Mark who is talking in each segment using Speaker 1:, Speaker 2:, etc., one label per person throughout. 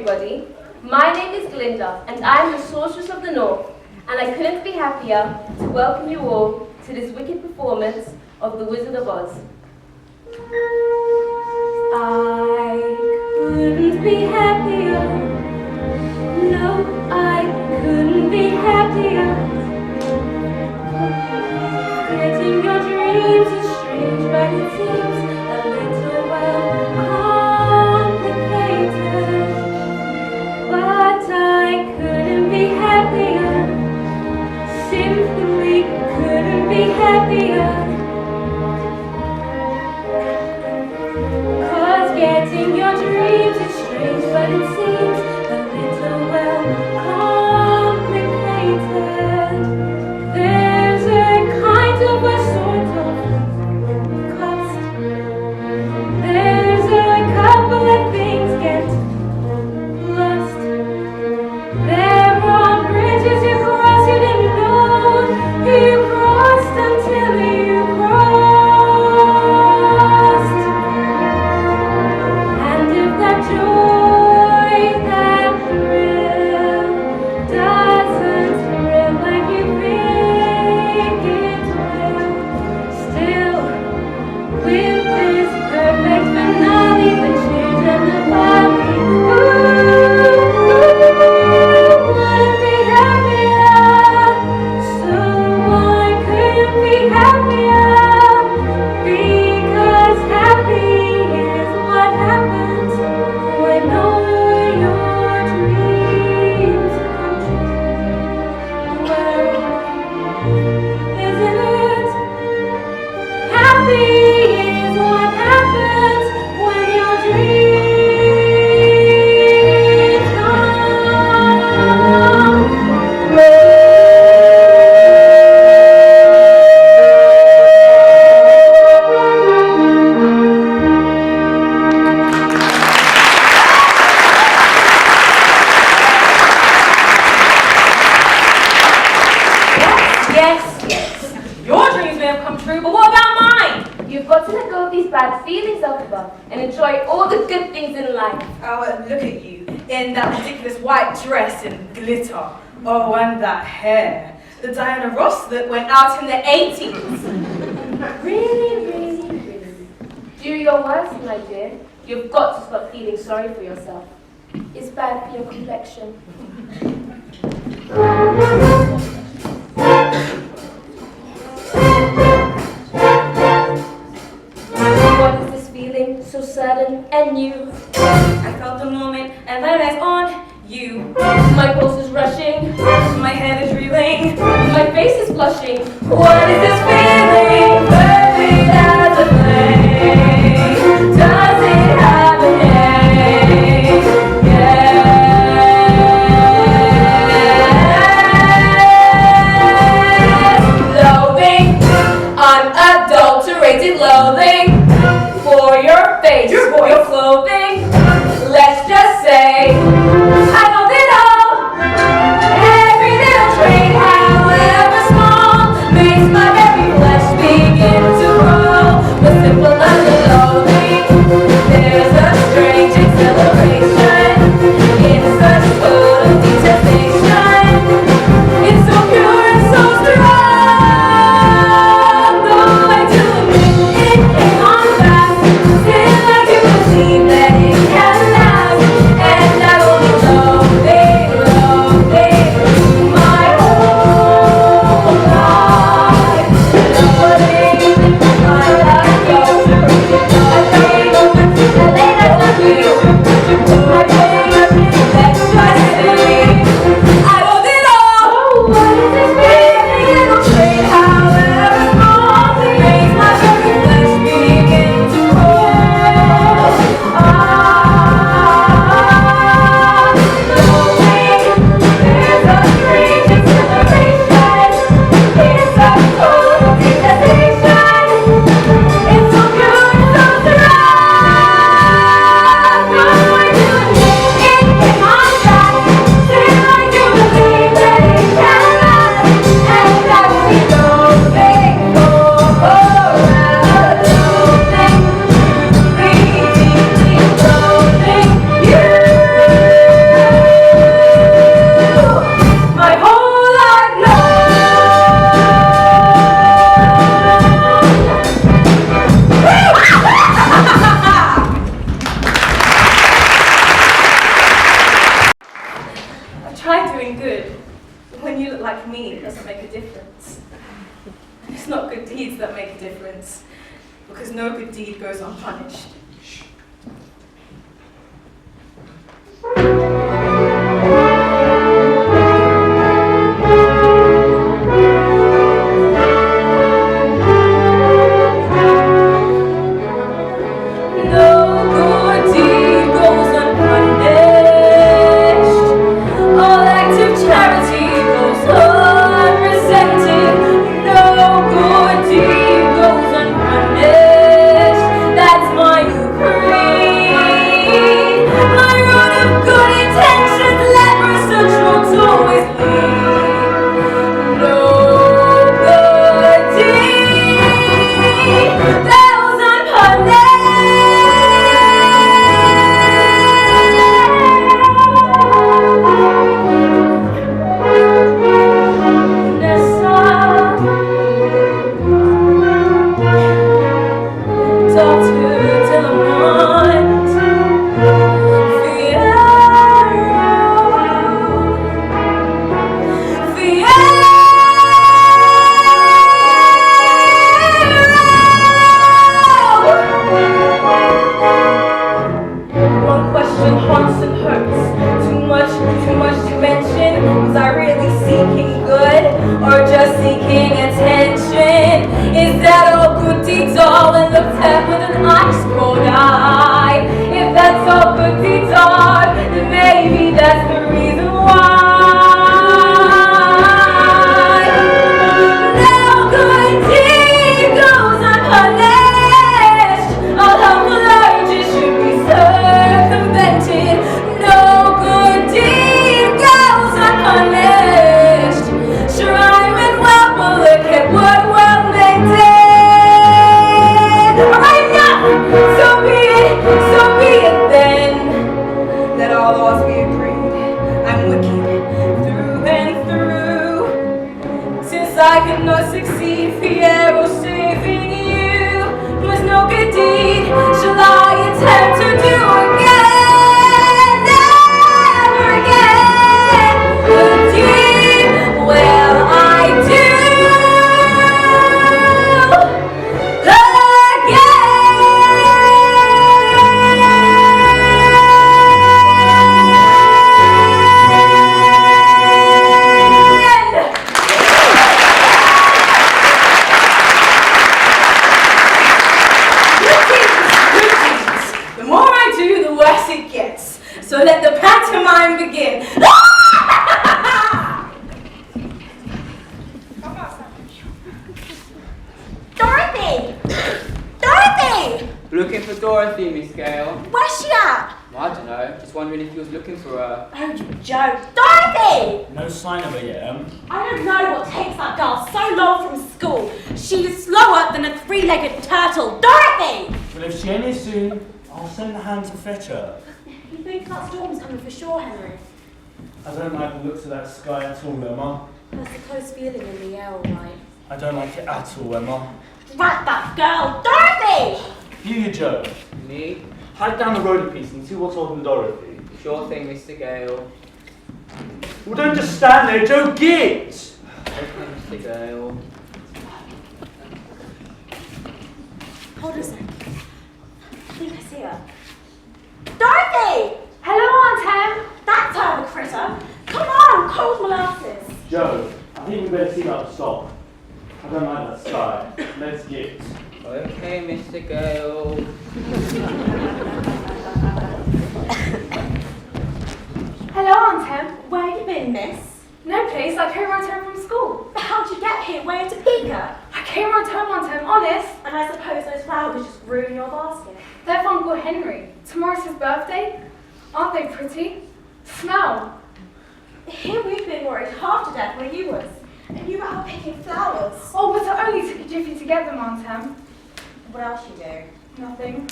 Speaker 1: everybody. My name is Glinda, and I am the Sorceress of the North, and I couldn't be happier to welcome you all to this wicked performance of The Wizard of Oz. I couldn't be happier. No, I couldn't be happier. Getting your dreams is strange, but it seems a little well complicated. But I couldn't be happier. Simply couldn't be happier. 'Cause getting your dreams is strange, but it seems a little well complicated. There's a kind of a sort of cost. There's a couple of things get lost. There are bridges you cross you didn't know you crossed until you crossed. And if that joy, that thrill doesn't thrill like you think it will, still, with this perfect finale, the children of Bobby, wouldn't be happier. So I couldn't be happier, because happy is what happens when all your dreams come true. Well, isn't it? Happy is what happens when your dreams come
Speaker 2: Yes. Your dreams may have come true, but what about mine?
Speaker 1: You've got to let go of these bad feelings, Elphaba, and enjoy all the good things in life.
Speaker 2: Oh, look at you, in that ridiculous white dress and glitter. Oh, and that hair. The Diana Ross that went out in the 80s.
Speaker 1: Really. Do your worst, my dear. You've got to stop feeling sorry for yourself. It's bad for your complexion. What is this feeling so sudden and new?
Speaker 2: I felt the moment and my eyes on you.
Speaker 1: My pulse is rushing,
Speaker 2: My head is reeling.
Speaker 1: my face is flushing.
Speaker 2: What is this feeling? Perfect as a flame. Does it have a name? Yes. Loathing, unadulterated loathing for your face, for your clothing. Let's just say I know it all. Every little trait, however small, makes my very flesh beat. It's not good deeds that make a difference, because no good deed goes unpunished. So let the pantomime begin.
Speaker 3: Dorothy! Dorothy!
Speaker 4: Looking for Dorothy, Miss Gale.
Speaker 3: Where's she at?
Speaker 4: I don't know, just wondering if you was looking for her.
Speaker 3: Oh, you joke. Dorothy!
Speaker 5: No sign of her yet,
Speaker 3: I don't know what takes that girl so long from school. She is slower than a three-legged turtle. Dorothy!
Speaker 5: Well, if she ain't here soon, I'll send a hand to fetch her.
Speaker 3: You think that storm's coming for sure, Henry?
Speaker 5: I don't like the looks of that sky at all, Emma.
Speaker 3: There's a close feeling in the air, all right.
Speaker 5: I don't like it at all, Emma.
Speaker 3: Drat that girl! Dorothy!
Speaker 5: You, Joe.
Speaker 4: Me?
Speaker 5: Hide down the road a piece and see what's holding Dorothy.
Speaker 4: Sure thing, Mr. Gale.
Speaker 5: Well, don't just stand there, Joe, get!
Speaker 4: Okay, Mr. Gale.
Speaker 3: Hold on a sec. I think I see her. Dorothy!
Speaker 1: Hello, Aunt Em.
Speaker 3: That's her, the critter. Come on, cold molasses.
Speaker 5: Joe, I think we better see about the stop. I don't like that sky. Let's get.
Speaker 4: Okay, Mr. Gale.
Speaker 1: Hello, Aunt Em.
Speaker 3: Where you been, miss?
Speaker 1: No place. I came right home from school.
Speaker 3: How'd you get here? Where to Pika?
Speaker 1: I came right home, Aunt Em, honest.
Speaker 3: And I suppose those flowers just ruin your basket.
Speaker 1: They're for Uncle Henry. Tomorrow's his birthday. Aren't they pretty? Smell.
Speaker 3: Here we've been worried half to death where you was. And you were out picking flowers.
Speaker 1: Oh, but I only took a jiffy to get them, Aunt Em.
Speaker 3: What else you do?
Speaker 1: Nothing.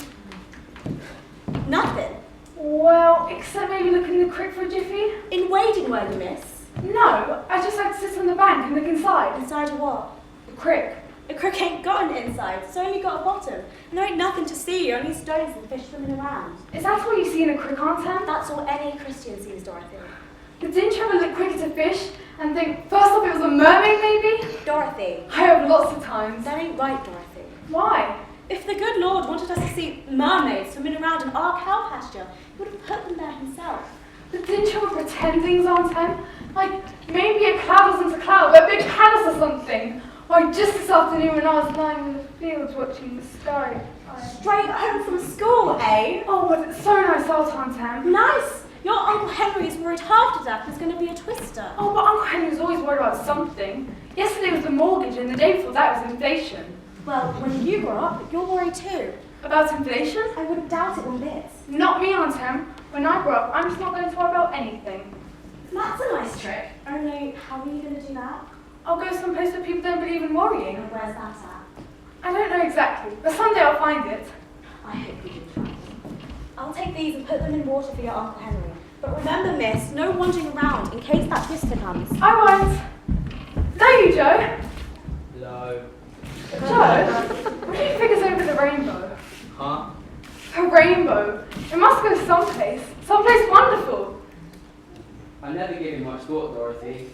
Speaker 3: Nothing.
Speaker 1: Well, except maybe look in the creek for a jiffy.
Speaker 3: In wading, were you, miss?
Speaker 1: No, I just like to sit on the bank and look inside.
Speaker 3: Inside of what?
Speaker 1: The creek.
Speaker 3: The crook ain't got an inside, it's only got a bottom. And there ain't nothing to see, only stones and fish swimming around.
Speaker 1: Is that what you see in a creek, Aunt Em?
Speaker 3: That's all any Christian sees, Dorothy.
Speaker 1: But didn't you ever look quick at a fish and think, first off it was a mermaid maybe?
Speaker 3: Dorothy.
Speaker 1: I have know, lots of times.
Speaker 3: That ain't right, Dorothy.
Speaker 1: Why?
Speaker 3: If the good Lord wanted us to see mermaids swimming around in our cow pasture, he would have put them there himself.
Speaker 1: But didn't you pretend things, Aunt Em? Like, maybe a cloud wasn't a cloud, but a big palace or something. Why, just this afternoon when I was lying in the fields watching the sky,
Speaker 3: Straight home from school, eh?
Speaker 1: Oh, was it so nice out, Aunt Em?
Speaker 3: Nice! Your Uncle Henry is worried half to death there's going to be a twister.
Speaker 1: Oh, but Uncle Henry was always worried about something. Yesterday was the mortgage, and the day before that was inflation.
Speaker 3: Well, when you grow up, you'll worry too.
Speaker 1: About inflation?
Speaker 3: I wouldn't doubt it one bit.
Speaker 1: Not me, Aunt Em. When I grow up, I'm just not going to worry about anything.
Speaker 3: That's a nice trick. Only, how are you going to do that?
Speaker 1: I'll go someplace where people don't believe in worrying.
Speaker 3: And where's that at?
Speaker 1: I don't know exactly, but someday I'll find it.
Speaker 3: I hope you do try. I'll take these and put them in water for your Uncle Henry. But remember, miss, no wandering around in case that twister comes.
Speaker 1: I won't. Is that you, Joe?
Speaker 4: Hello.
Speaker 1: Joe, what do you think is over the rainbow?
Speaker 4: Huh?
Speaker 1: The rainbow. It must go someplace. Someplace wonderful.
Speaker 4: I never gave you much thought, Dorothy.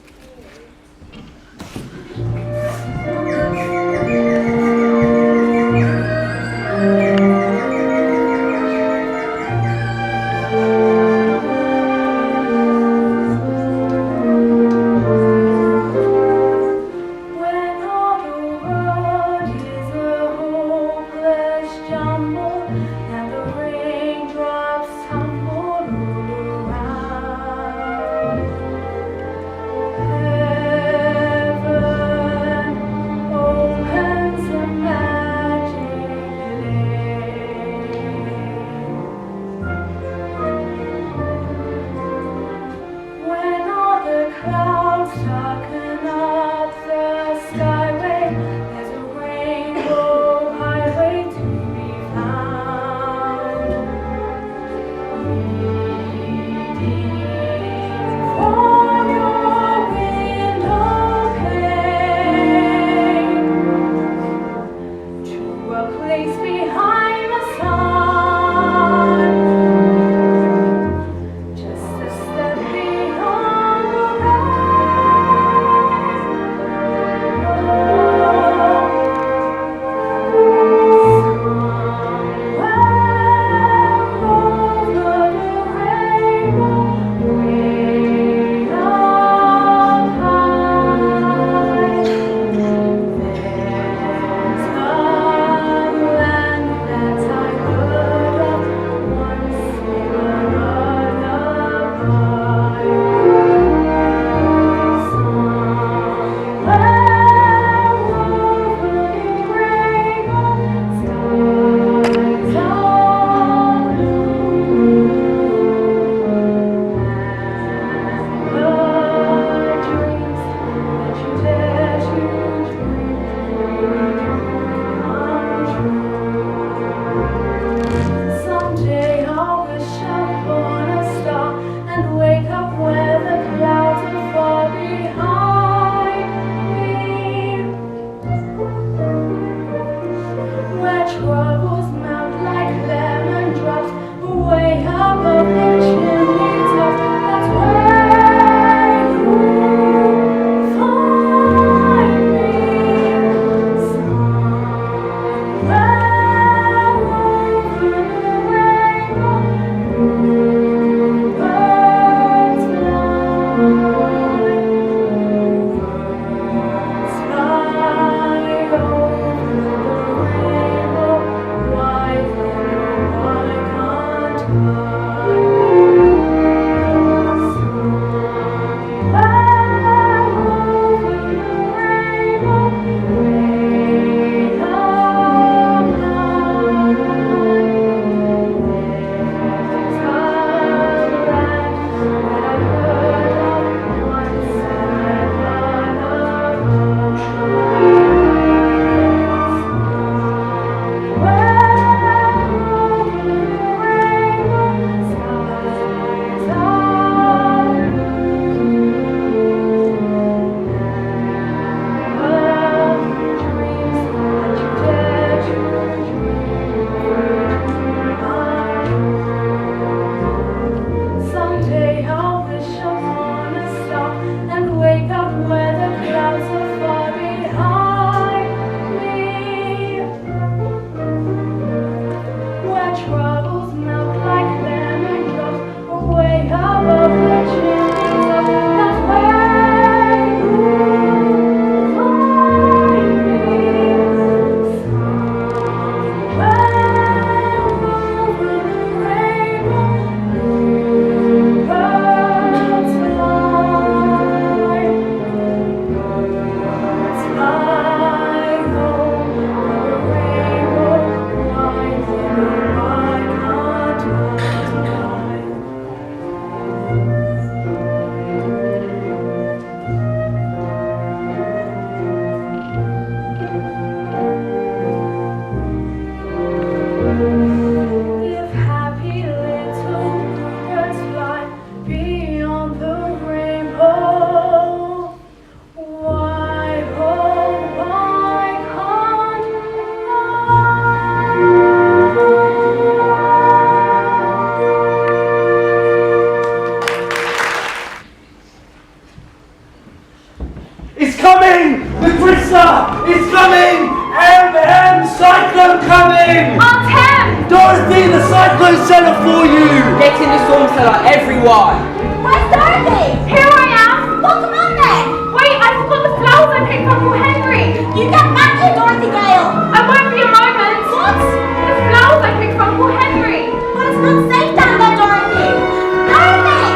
Speaker 5: It's coming! Cyclone coming!
Speaker 1: Aunt Em!
Speaker 5: Dorothy, the cyclone cellar for you!
Speaker 4: Get in the storm cellar, everyone!
Speaker 3: Where's Dorothy?
Speaker 1: Here I am!
Speaker 3: Well, come on then.
Speaker 1: Wait, I forgot the flowers I picked up for Henry!
Speaker 3: You get back here, Dorothy Gale.
Speaker 1: I won't be a moment!
Speaker 3: What?
Speaker 1: The flowers I picked up for Henry!
Speaker 3: Well, it's not safe down there, Dorothy. Dorothy!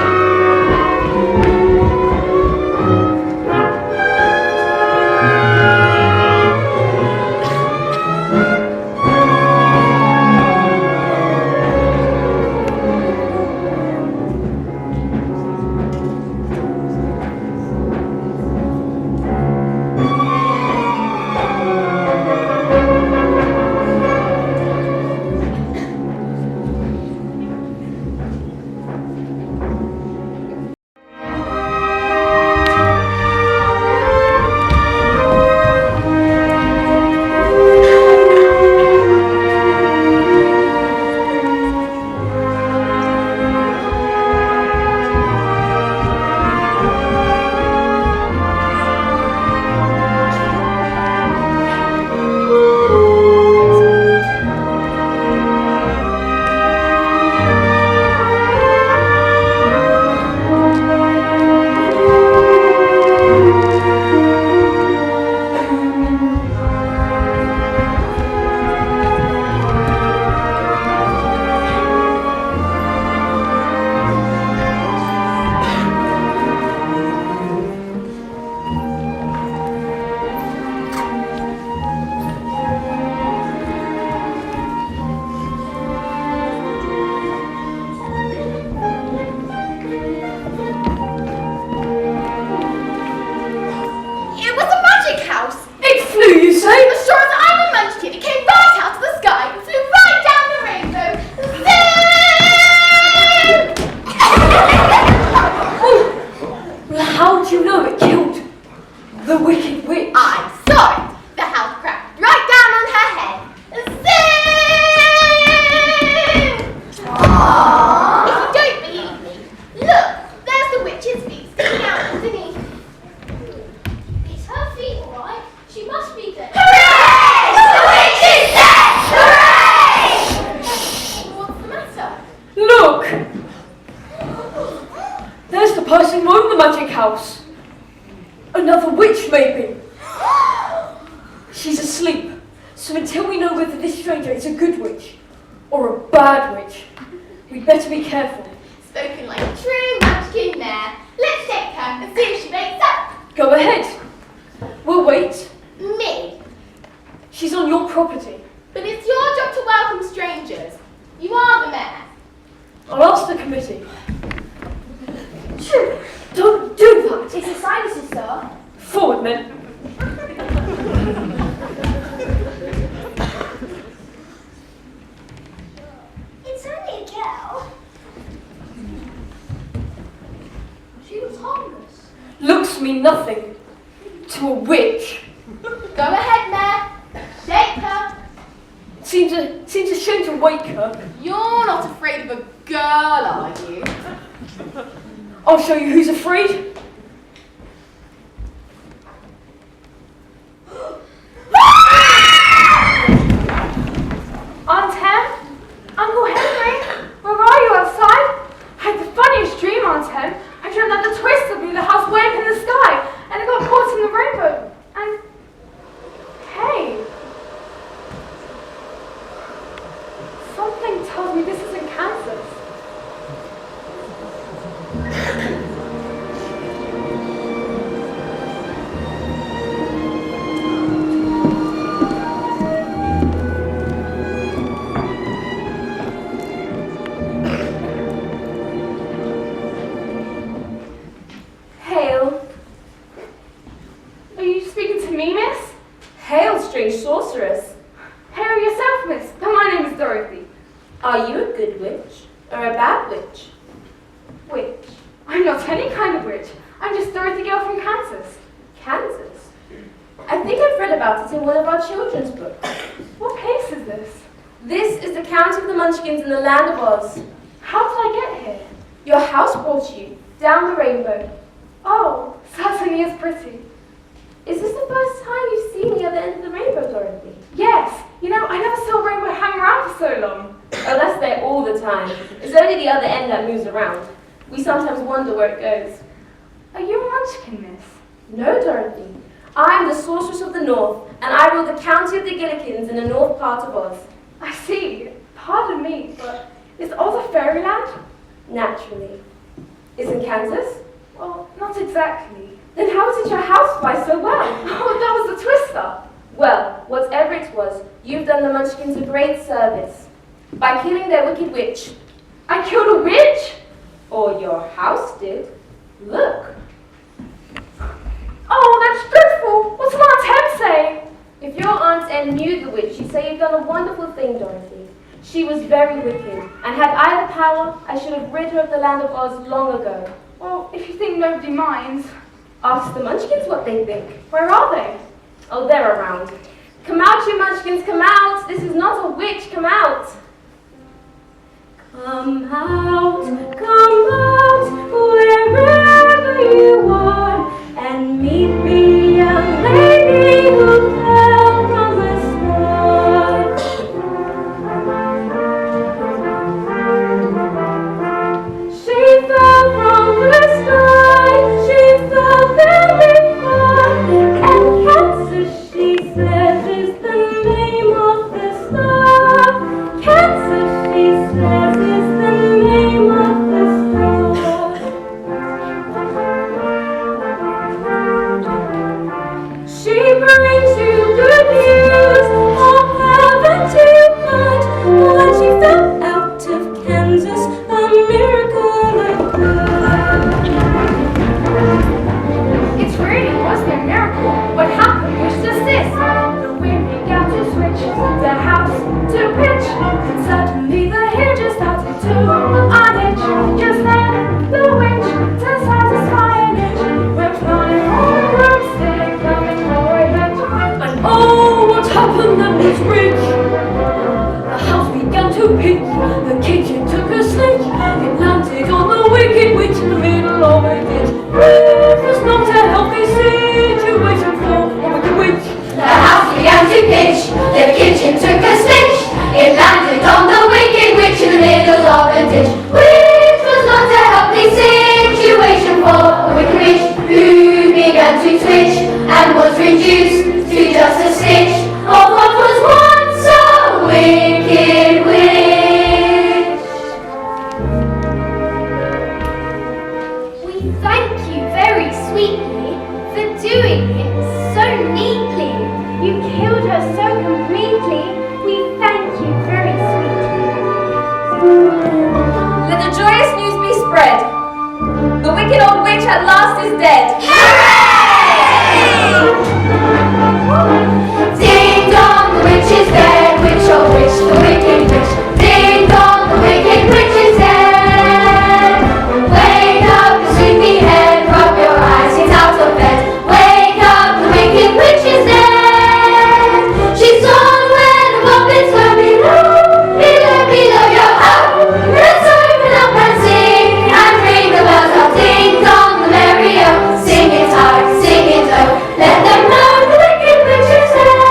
Speaker 6: Spoken like a true Munchkin mare. Let's take her and see if she wakes up.
Speaker 1: Go ahead. We'll wait.
Speaker 6: Me.
Speaker 1: She's on your property.
Speaker 6: But it's your job to welcome strangers. You are the mayor.
Speaker 1: I'll ask the committee. Don't do that.
Speaker 3: It's a silencer, sir.
Speaker 1: Forward, men.
Speaker 3: It's only a girl. She was harmless.
Speaker 1: Looks mean nothing to a witch.
Speaker 6: Go ahead, Mayor. Shake her.
Speaker 1: Seems a shame to wake her.
Speaker 6: You're not afraid of a girl, are you?
Speaker 1: I'll show you who's afraid.
Speaker 7: Aunt Em? Uncle Henry? Where are you, outside? I had the funniest dream, Aunt Em. I dreamt that the twister blew the house way up in the sky, and it got caught in the rainbow. And... hey. Something tells me this isn't Kansas. Hail. Are you speaking to me, miss?
Speaker 8: Hail, strange sorceress.
Speaker 7: Hail yourself, miss. But my name is Dorothy.
Speaker 8: Are you a good witch or a bad witch?
Speaker 7: Witch. I'm not any kind of witch. I'm just Dorothy Gale from Kansas.
Speaker 8: Kansas? I think I've read about it in one of our children's books.
Speaker 7: What place is this?
Speaker 8: This is the County of the Munchkins in the land of Oz.
Speaker 7: How did I get here?
Speaker 8: Your house brought you down the rainbow.
Speaker 7: Oh, certainly is pretty.
Speaker 8: Is this the first time you've seen the other end of the rainbow, Dorothy?
Speaker 7: Yes. You know, I never saw a rainbow hang around for so long.
Speaker 8: Oh, that's there all the time. It's only the other end that moves around. We sometimes wonder where it goes.
Speaker 7: Are you a Munchkin, miss?
Speaker 8: No, Dorothy. I am the sorceress of the north, and I rule the county of the Gillikins in the north part of Oz.
Speaker 7: I see. Pardon me, but is Oz a fairyland?
Speaker 8: Naturally. Isn't Kansas?
Speaker 7: Well, not exactly.
Speaker 8: Then how did your house fly so well?
Speaker 7: Oh, that was the twister.
Speaker 8: Well, whatever it was, you've done the Munchkins a great service by killing their wicked witch.
Speaker 7: I killed a witch?
Speaker 8: Or your house did. Look.
Speaker 7: Oh, that's dreadful. What's my Aunt Em say?
Speaker 8: If your Aunt Em knew the witch, she'd say you've done a wonderful thing, Dorothy. She was very wicked, and had I the power, I should have rid her of the land of Oz long ago.
Speaker 7: Well, if you think nobody minds.
Speaker 8: Ask the Munchkins what they think.
Speaker 7: Where are they?
Speaker 8: Oh, they're around. Come out, you Munchkins, come out. This is not a witch, come out. Come out, wherever you are, and meet me, young lady who fell from the sky. She fell from the sky, she fell very far, and Kansas, she says, is the name of the star. Kansas, she says, is the name of the star. She brings you good news of heaven to find. When she fell out of Kansas, a miracle occurred.
Speaker 7: It really was no miracle. What happened was just this. The wind began to switch, the house to pitch, and suddenly the hinges started to unhitch. Just then, the witch, to satisfy an itch, went flying on a broomstick, coming for a hitch. And oh, what happened that was rich? The house began to pitch, the kitchen took a slitch, it landed on the wicked witch in the middle of a ditch. It was not a healthy situation for a wicked witch.
Speaker 6: The house began to pitch, the kitchen took a stitch. It landed on the wicked witch in the middle of a ditch. Which was not a healthy situation for a wicked witch, who began to twitch and was reduced to just a stitch of what was once a wicked witch.
Speaker 9: We thank you very sweetly for doing it so neatly. You killed her so completely. We thank you very sweetly.
Speaker 8: Let the joyous news be spread. The wicked old witch at last is dead.
Speaker 6: Ding dong, the witch is dead. Witch, oh witch, the wicked witch. Ding dong, the wicked witch is dead. Wake up, the sleepy head. Rub your eyes, get out of bed. Wake up, the wicked witch is dead. She's gone where the puppets were below, below your home. Let's open up and sing and ring the bells of ding dong, the merry-o. Sing it high, sing it low. Let them know the wicked witch is dead.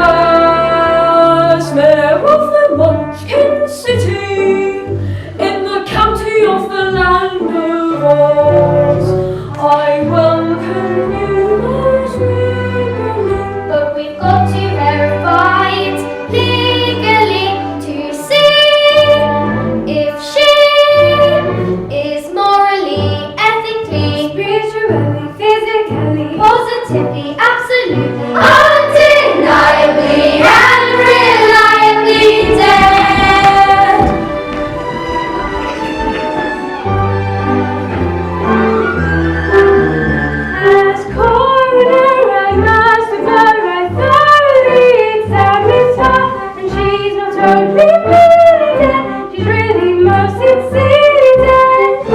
Speaker 7: As mayor of the Munchkin City, in the county of the land of Oz, I welcome you most legally.
Speaker 9: But we've got to verify it legally to see if she is morally, ethically,
Speaker 7: Spiritually, physically,
Speaker 9: positively, absolutely,
Speaker 6: Undeniably and reliably dead.
Speaker 7: as coroner and master, I thoroughly examined her, and she's not totally really dead. She's really most sincerely dead.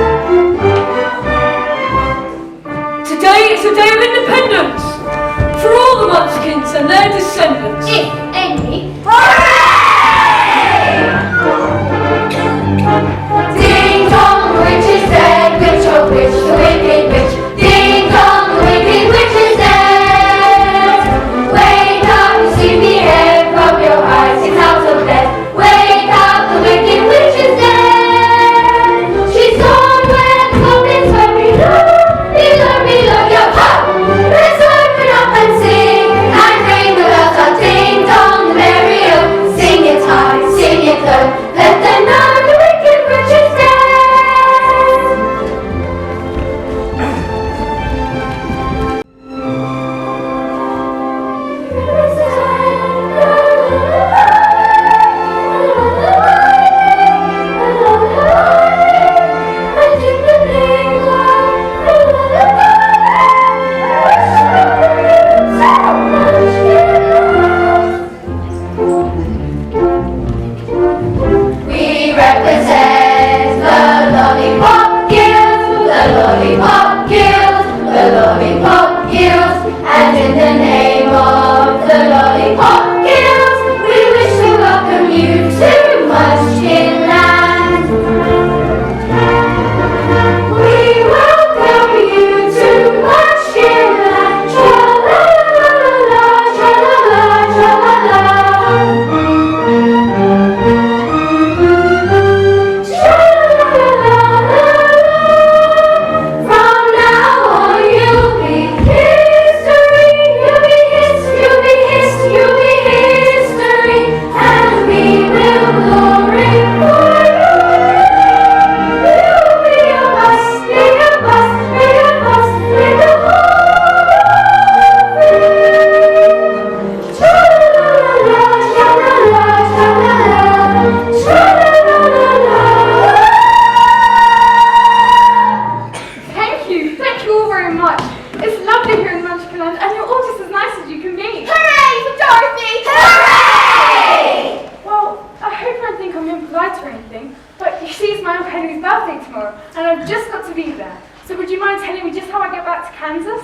Speaker 7: birthday tomorrow, and I've just got to be there. So would you mind telling me just how I get back to Kansas?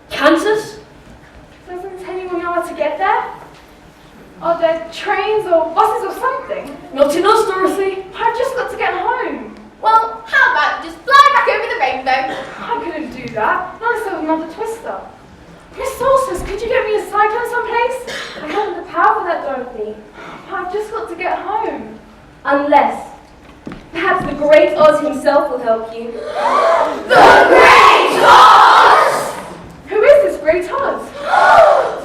Speaker 8: Kansas?
Speaker 7: Doesn't anyone know how to get there? Are there trains or buses or something?
Speaker 8: Not in us, Dorothy.
Speaker 7: I've just got to get home.
Speaker 9: Well, how about you just fly back over the rainbow?
Speaker 7: I couldn't do that. Not unless there was another twister. Miss Solstice, could you get me a cyclone someplace?
Speaker 1: I haven't the power for that, Dorothy.
Speaker 7: I've just got to get home.
Speaker 1: Unless, perhaps the great Oz himself will help you.
Speaker 6: The Great Oz!
Speaker 7: Who is this great Oz?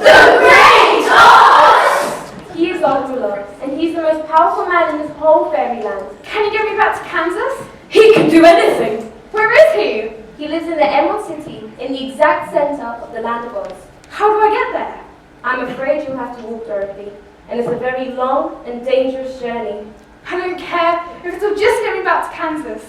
Speaker 6: The Great Oz!
Speaker 1: He is our ruler, and he's the most powerful man in this whole fairyland.
Speaker 7: Can you get me back to Kansas?
Speaker 8: He can do anything.
Speaker 7: Where is he?
Speaker 1: He lives in the Emerald City, in the exact center of the land of Oz.
Speaker 7: How do I get there?
Speaker 1: I'm afraid you'll have to walk, Dorothy, and it's a very long and dangerous journey.
Speaker 7: I don't care if it'll just get me back to Kansas.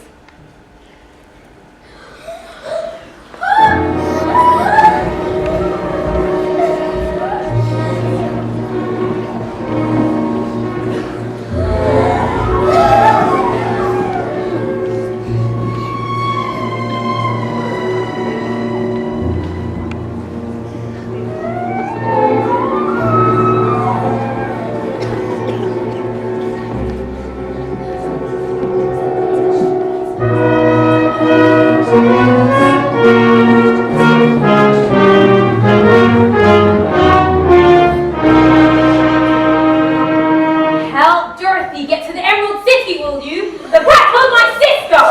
Speaker 2: Help Dorothy get to the Emerald City, will you? The Black Hole, my sister!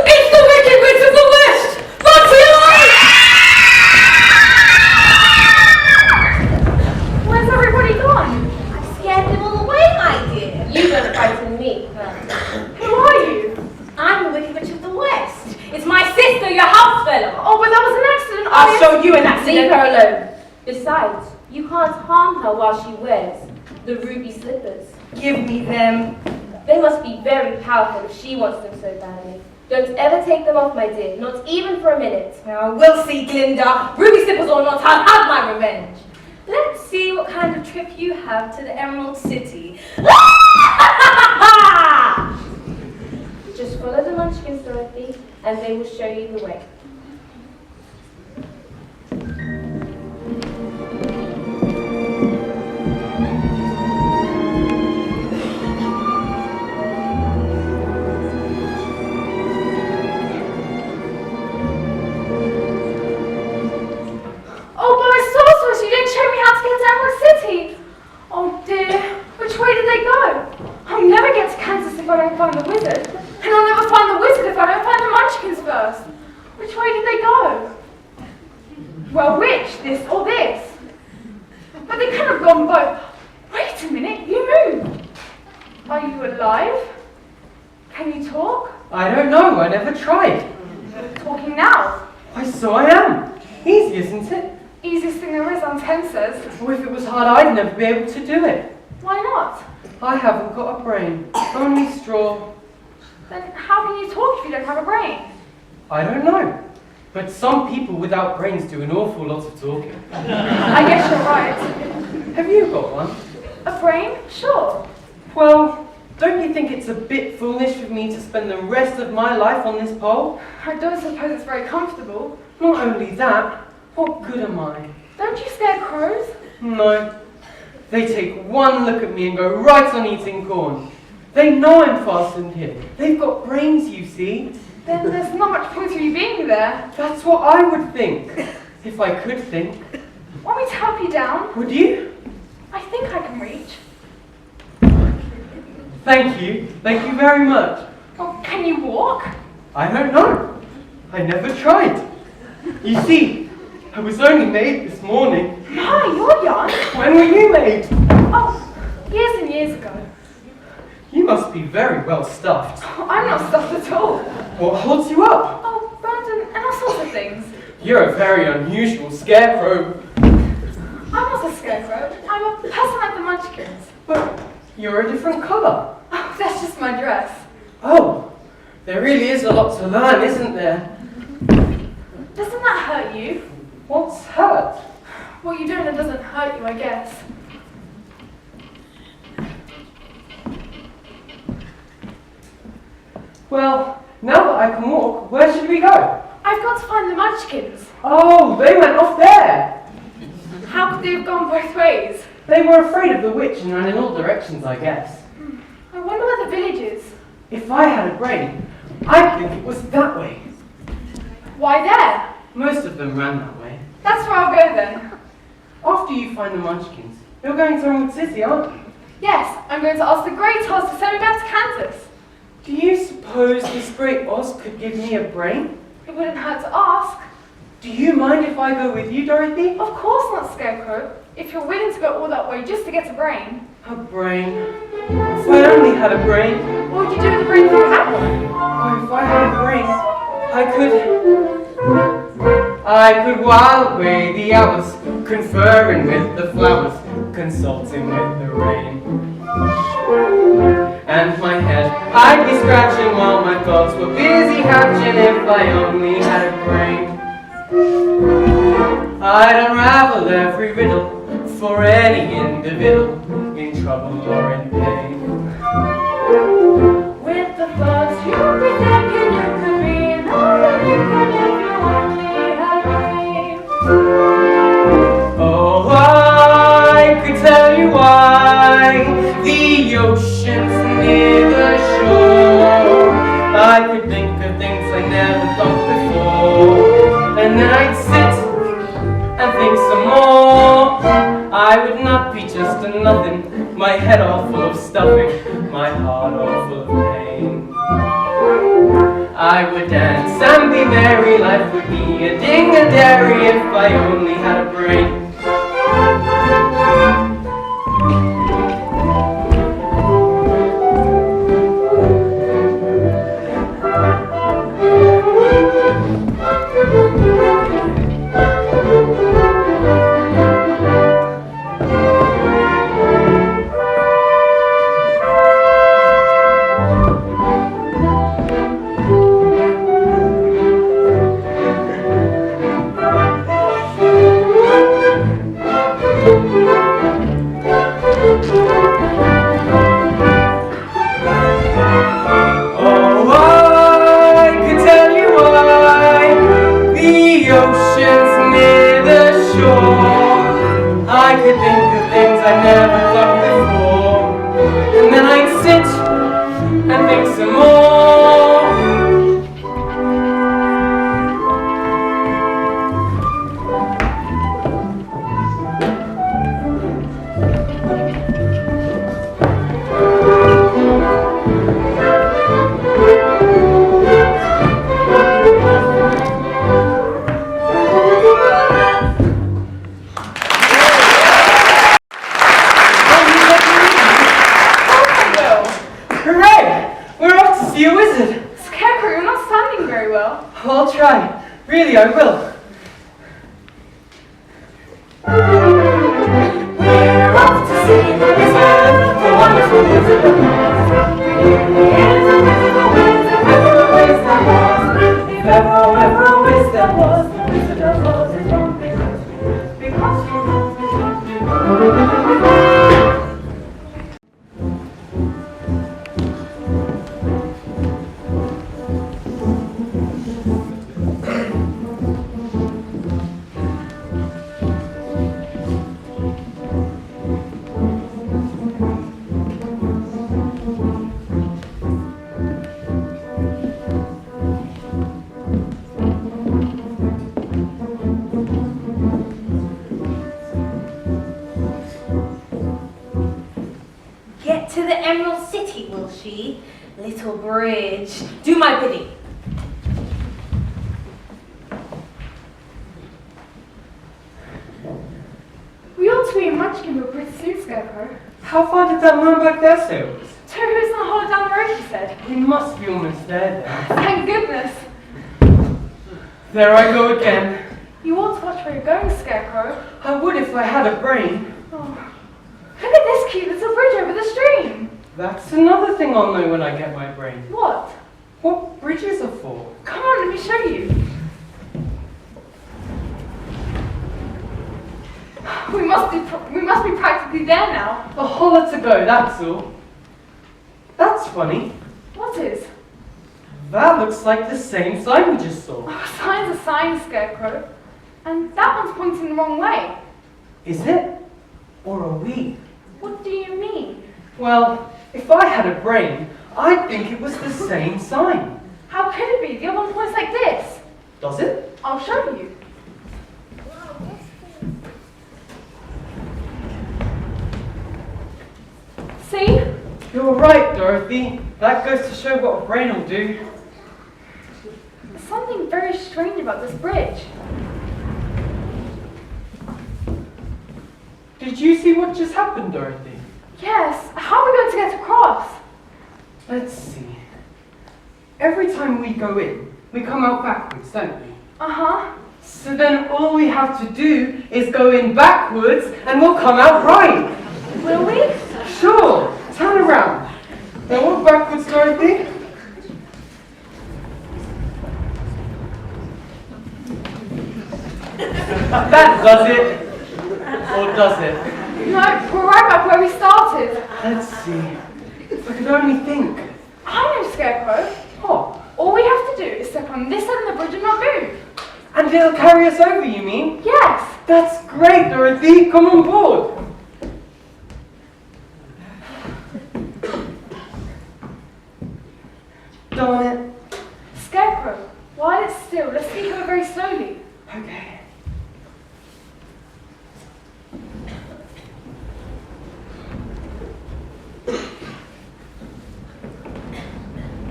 Speaker 8: It's the Wicked Witch of the West! Run for your life!
Speaker 7: Where's everybody gone?
Speaker 2: I scared them all away, my dear.
Speaker 1: You don't frighten me.
Speaker 7: Who are you?
Speaker 2: I'm the Wicked Witch of the West. It's my sister, your house fellow.
Speaker 7: Oh, but that was an accident.
Speaker 2: I'll show you an
Speaker 1: Leave
Speaker 2: accident.
Speaker 1: her alone. Besides, you can't harm her while she wears the ruby slippers.
Speaker 2: Give me them.
Speaker 1: They must be very powerful if she wants them so badly. Don't ever take them off, my dear, not even for a minute.
Speaker 2: Now, we'll see, Glinda. Ruby slippers or not, I'll have my revenge. Let's see what kind of trip you have to the Emerald City.
Speaker 1: Just follow the Munchkins, Dorothy, and they will show you the way.
Speaker 7: Oh, but I saw Sorceress. You didn't show me how to get to Emerald City. Oh dear. Which way did they go? I'll never get to Kansas if I don't find the wizard. And I'll never find the wizard if I don't find the Munchkins first. Which way did they go? Well, which? This or this? But they could have gone both. Wait a minute. You moved. Are you alive? Can you talk?
Speaker 4: I don't know, I never tried.
Speaker 7: Talking now.
Speaker 4: Why, so I am. Easy, isn't it?
Speaker 7: Easiest thing there is on tensors.
Speaker 4: Well, if it was hard, I'd never be able to do it.
Speaker 7: Why not?
Speaker 4: I haven't got a brain, only straw.
Speaker 7: Then how can you talk if you don't have a brain?
Speaker 4: I don't know. But some people without brains do an awful lot of talking.
Speaker 7: I guess you're right.
Speaker 4: Have you got one?
Speaker 7: A brain? Sure.
Speaker 4: Well, don't you think it's a bit foolish of me to spend the rest of my life on this pole?
Speaker 7: I don't suppose it's very comfortable.
Speaker 4: Not only that, what good am I?
Speaker 7: Don't you scare crows?
Speaker 4: No. They take one look at me and go right on eating corn. They know I'm fastened here. They've got brains, you see.
Speaker 7: Then there's not much point in you being there.
Speaker 4: That's what I would think, if I could think.
Speaker 7: Want me to help you down?
Speaker 4: Would you?
Speaker 7: I think I can reach.
Speaker 4: Thank you. Thank you very much.
Speaker 7: Oh, can you walk?
Speaker 4: I don't know. I never tried. You see, I was only made this morning.
Speaker 7: My, you're young.
Speaker 4: When were you made?
Speaker 7: Oh, years and years ago.
Speaker 4: You must be very well stuffed.
Speaker 7: Oh, I'm not stuffed at all.
Speaker 4: What holds you up?
Speaker 7: Oh, Brandon, and all sorts of things.
Speaker 4: You're a very unusual scarecrow.
Speaker 7: I'm not a scarecrow. I'm a person like the Munchkins.
Speaker 4: But you're a different colour.
Speaker 7: Oh, that's just my dress.
Speaker 4: Oh, there really is a lot to learn, isn't there?
Speaker 7: Doesn't that hurt you?
Speaker 4: What's hurt?
Speaker 7: What you do that doesn't hurt you, I guess.
Speaker 4: Well, Now that I can walk, where should we go?
Speaker 7: I've got to find the Munchkins.
Speaker 4: Oh, they went off there.
Speaker 7: How could they have gone both ways?
Speaker 4: They were afraid of the witch and ran in all directions, I guess.
Speaker 7: I wonder where the village is.
Speaker 4: If I had a brain, I'd think it was that way.
Speaker 7: Why there?
Speaker 4: Most of them ran that way.
Speaker 7: That's where I'll go then.
Speaker 4: After you find the Munchkins, you're going to Emerald City, aren't you?
Speaker 7: Yes, I'm going to ask the Great Oz to send me back to Kansas.
Speaker 4: Do you suppose this great Oz could give me a brain?
Speaker 7: It wouldn't hurt to ask.
Speaker 4: Do you mind if I go with you, Dorothy?
Speaker 7: Of course not, Scarecrow. If you're willing to go all that way just to get a brain.
Speaker 4: A brain? If I only had a brain.
Speaker 7: What would you do with a brain if you had one?
Speaker 4: Oh, if I had a brain, I could while away the hours, conferring with the flowers, consulting with the rain. And my head, I'd be scratching while my thoughts were busy hatching if I only had a brain. I'd unravel every riddle for any individual in trouble or in pain.
Speaker 8: With the thoughts you'll be thinking you could be an American if you only had brains.
Speaker 4: Oh, I could tell you why the ocean's near the shore. I could think of things I never thought before, and then I'd sit and think some more. I would not be just a nothing, my head all full of stuffing, my heart all full of pain. I would dance and be merry, life would be a ding-a-dairy if I only had a brain. I'll try. Really, I will.
Speaker 8: We're off to see the wizard, the wonderful Wizard of Oz. He is a wizard, ever a wiz there was. If ever a wiz there was, the Wizard of Oz is one because
Speaker 2: Get to the Emerald City, will she? Little bridge. Do my bidding.
Speaker 7: We ought to be in Munchkinland pretty soon, Scarecrow.
Speaker 4: How far did that man back there say it was?
Speaker 7: 2 hours and a half down the road, he said.
Speaker 4: We must be almost there then.
Speaker 7: Thank goodness.
Speaker 4: There I go again.
Speaker 7: You ought to watch where you're going, Scarecrow.
Speaker 4: I would if I had a brain.
Speaker 7: Oh. Look at this cute little bridge over the stream.
Speaker 4: That's another thing I'll know when I get my brain.
Speaker 7: What?
Speaker 4: What bridges are for?
Speaker 7: Come on, let me show you. We must be practically there now.
Speaker 4: A holler to go, that's all. That's funny.
Speaker 7: What is?
Speaker 4: That looks like the same sign we just saw.
Speaker 7: Oh, sign's a sign, Scarecrow. And that one's pointing the wrong way.
Speaker 4: Is it? Or are we?
Speaker 7: What do you mean?
Speaker 4: Well, if I had a brain, I'd think it was the same sign.
Speaker 7: How could it be? The other one points like this.
Speaker 4: Does it?
Speaker 7: I'll show you. See?
Speaker 4: You're right, Dorothy. That goes to show what a brain will do.
Speaker 7: There's something very strange about this bridge.
Speaker 4: Did you see what just happened, Dorothy?
Speaker 7: Yes, how are we going to get across?
Speaker 4: Let's see. Every time we go in, we come out backwards, don't we?
Speaker 7: Uh-huh.
Speaker 4: So then all we have to do is go in backwards and we'll come out right.
Speaker 7: Will we?
Speaker 4: Sure. Turn around. Now walk backwards, Dorothy. That does it. Or does it?
Speaker 7: No, we're right back where we started.
Speaker 4: Let's see. If I could only think.
Speaker 7: I know, Scarecrow.
Speaker 4: Oh,
Speaker 7: All we have to do is step on this side of the bridge and not move.
Speaker 4: and it'll carry us over, you mean?
Speaker 7: Yes.
Speaker 4: That's great, Dorothy. Come on board. Darn it.
Speaker 7: Scarecrow, while it's still, let's sneak over very slowly.
Speaker 4: Okay.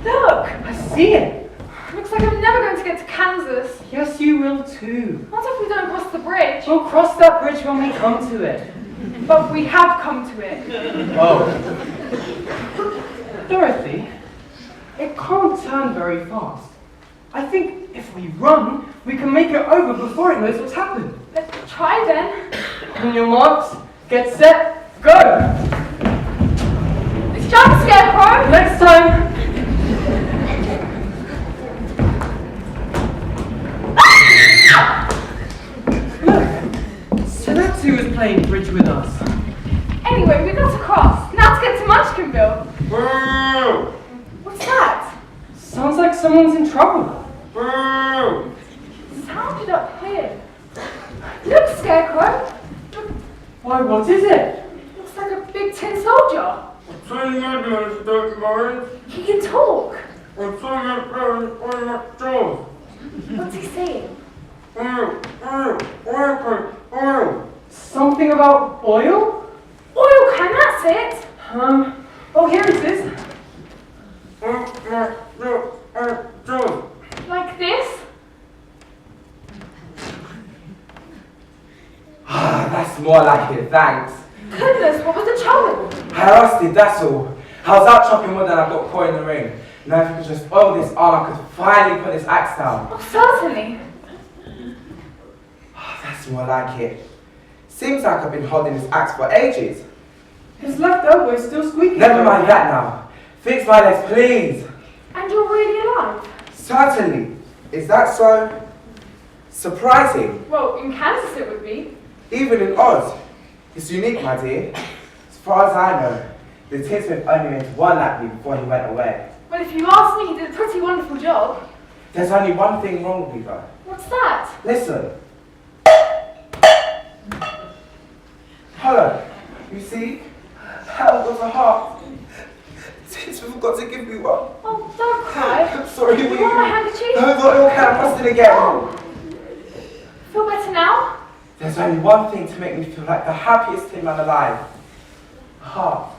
Speaker 7: Look!
Speaker 4: I see it.
Speaker 7: Looks like I'm never going to get to Kansas.
Speaker 4: Yes, you will too.
Speaker 7: What if we don't cross the bridge?
Speaker 4: We'll cross that bridge when we come to it.
Speaker 7: But we have come to it.
Speaker 4: Oh. Dorothy, it can't turn very fast. I think if we run, we can make it over before it knows what's happened.
Speaker 7: Let's try then.
Speaker 4: On your marks, get set, go!
Speaker 7: Let's jump, Scarecrow!
Speaker 4: Next time! Look, so that's who was playing bridge with us.
Speaker 7: Anyway, we got to cross. Now to get to Munchkinland.
Speaker 4: Boo!
Speaker 7: What's that?
Speaker 4: Sounds like someone's in trouble.
Speaker 7: Sounded up here. Look, Scarecrow. Look,
Speaker 4: Why, what is it?
Speaker 7: looks like a big tin soldier. He can talk. What's he saying?
Speaker 4: Something about oil?
Speaker 7: Oil can, that's it.
Speaker 4: Oh, here it is.
Speaker 7: Like this.
Speaker 10: That's more like it, thanks.
Speaker 7: Goodness, what was the trouble?
Speaker 10: I rusted, that's all. I was out chopping wood and I got caught in the rain. Now if you could just oil this arm, I could finally put this axe down.
Speaker 7: Oh, certainly.
Speaker 10: That's more like it. Seems like I've been holding this axe for ages.
Speaker 4: His left elbow is still squeaking.
Speaker 10: Never mind that now. Fix my legs, please.
Speaker 7: And you're really alive?
Speaker 10: Certainly. Is that so surprising?
Speaker 7: Well, in Kansas it would be.
Speaker 10: Even in Oz. It's unique, my dear. As far as I know, the tinsmith only made one like me before he went away.
Speaker 7: Well, if you ask me, he did a pretty wonderful job.
Speaker 10: There's only one thing wrong with me though.
Speaker 7: What's that?
Speaker 10: Listen. Hello. You see? That was a heart. Tinsmith forgot to give me one.
Speaker 7: Oh, don't cry.
Speaker 10: I'm sorry,
Speaker 7: You want my handkerchief?
Speaker 10: No, not your can. I must it again.
Speaker 7: Oh. Feel better now?
Speaker 10: There's only one thing to make me feel like the happiest tin man alive. A heart.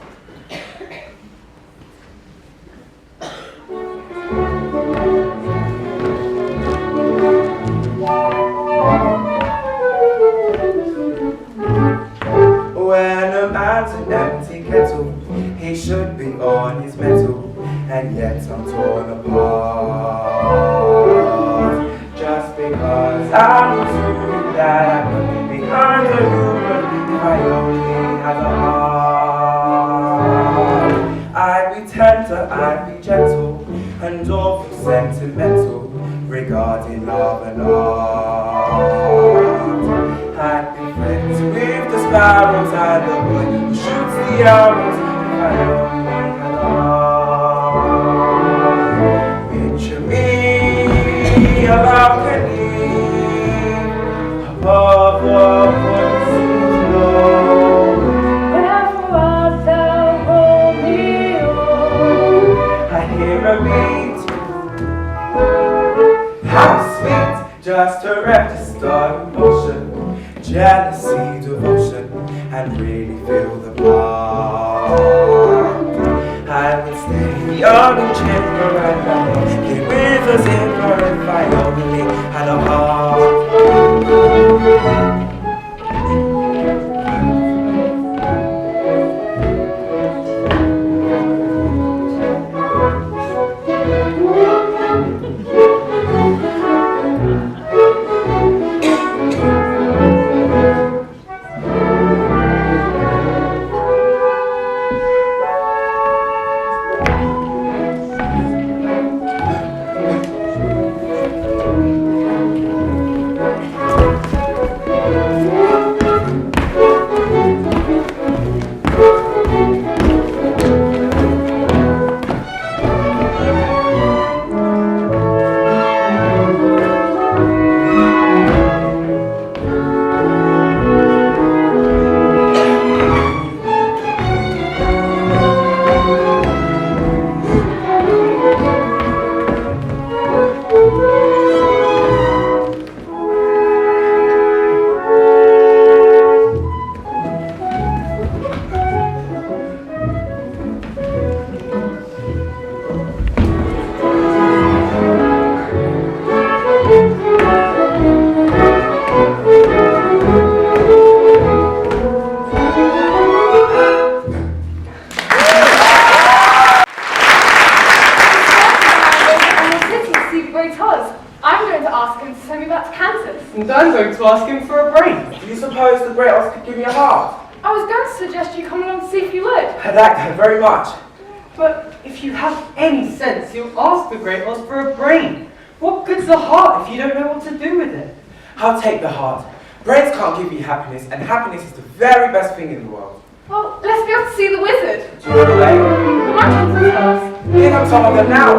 Speaker 10: When a man's an empty kettle, he should be on his mettle, and yet I'm torn apart. Just because I'm too that I could be behind a human if I only had a heart. I'd be tender, I'd be gentle, and awful sentimental regarding love and art. I'd be friends with the sparrows and the boy who shoots the arrows if I only had a heart. Which just to register emotion, jealousy, devotion, and really feel the part. I would stay young and chipper and long, get with a zipper if I only had a heart.
Speaker 4: And I'm going to ask him for a brain.
Speaker 10: Do you suppose the great Oz could give me a heart?
Speaker 7: I was going to suggest you come along to see if you would.
Speaker 10: I'd like that very much.
Speaker 4: But if you have any sense, you'll ask the great Oz for a brain. What good's a heart if you don't know what to do with it?
Speaker 10: I'll take the heart. Brains can't give you happiness, and happiness is the very best thing in the world.
Speaker 7: Well, let's go to see the wizard.
Speaker 10: Do you know the way?
Speaker 7: The Munchkinland house.
Speaker 10: Here comes some of them now.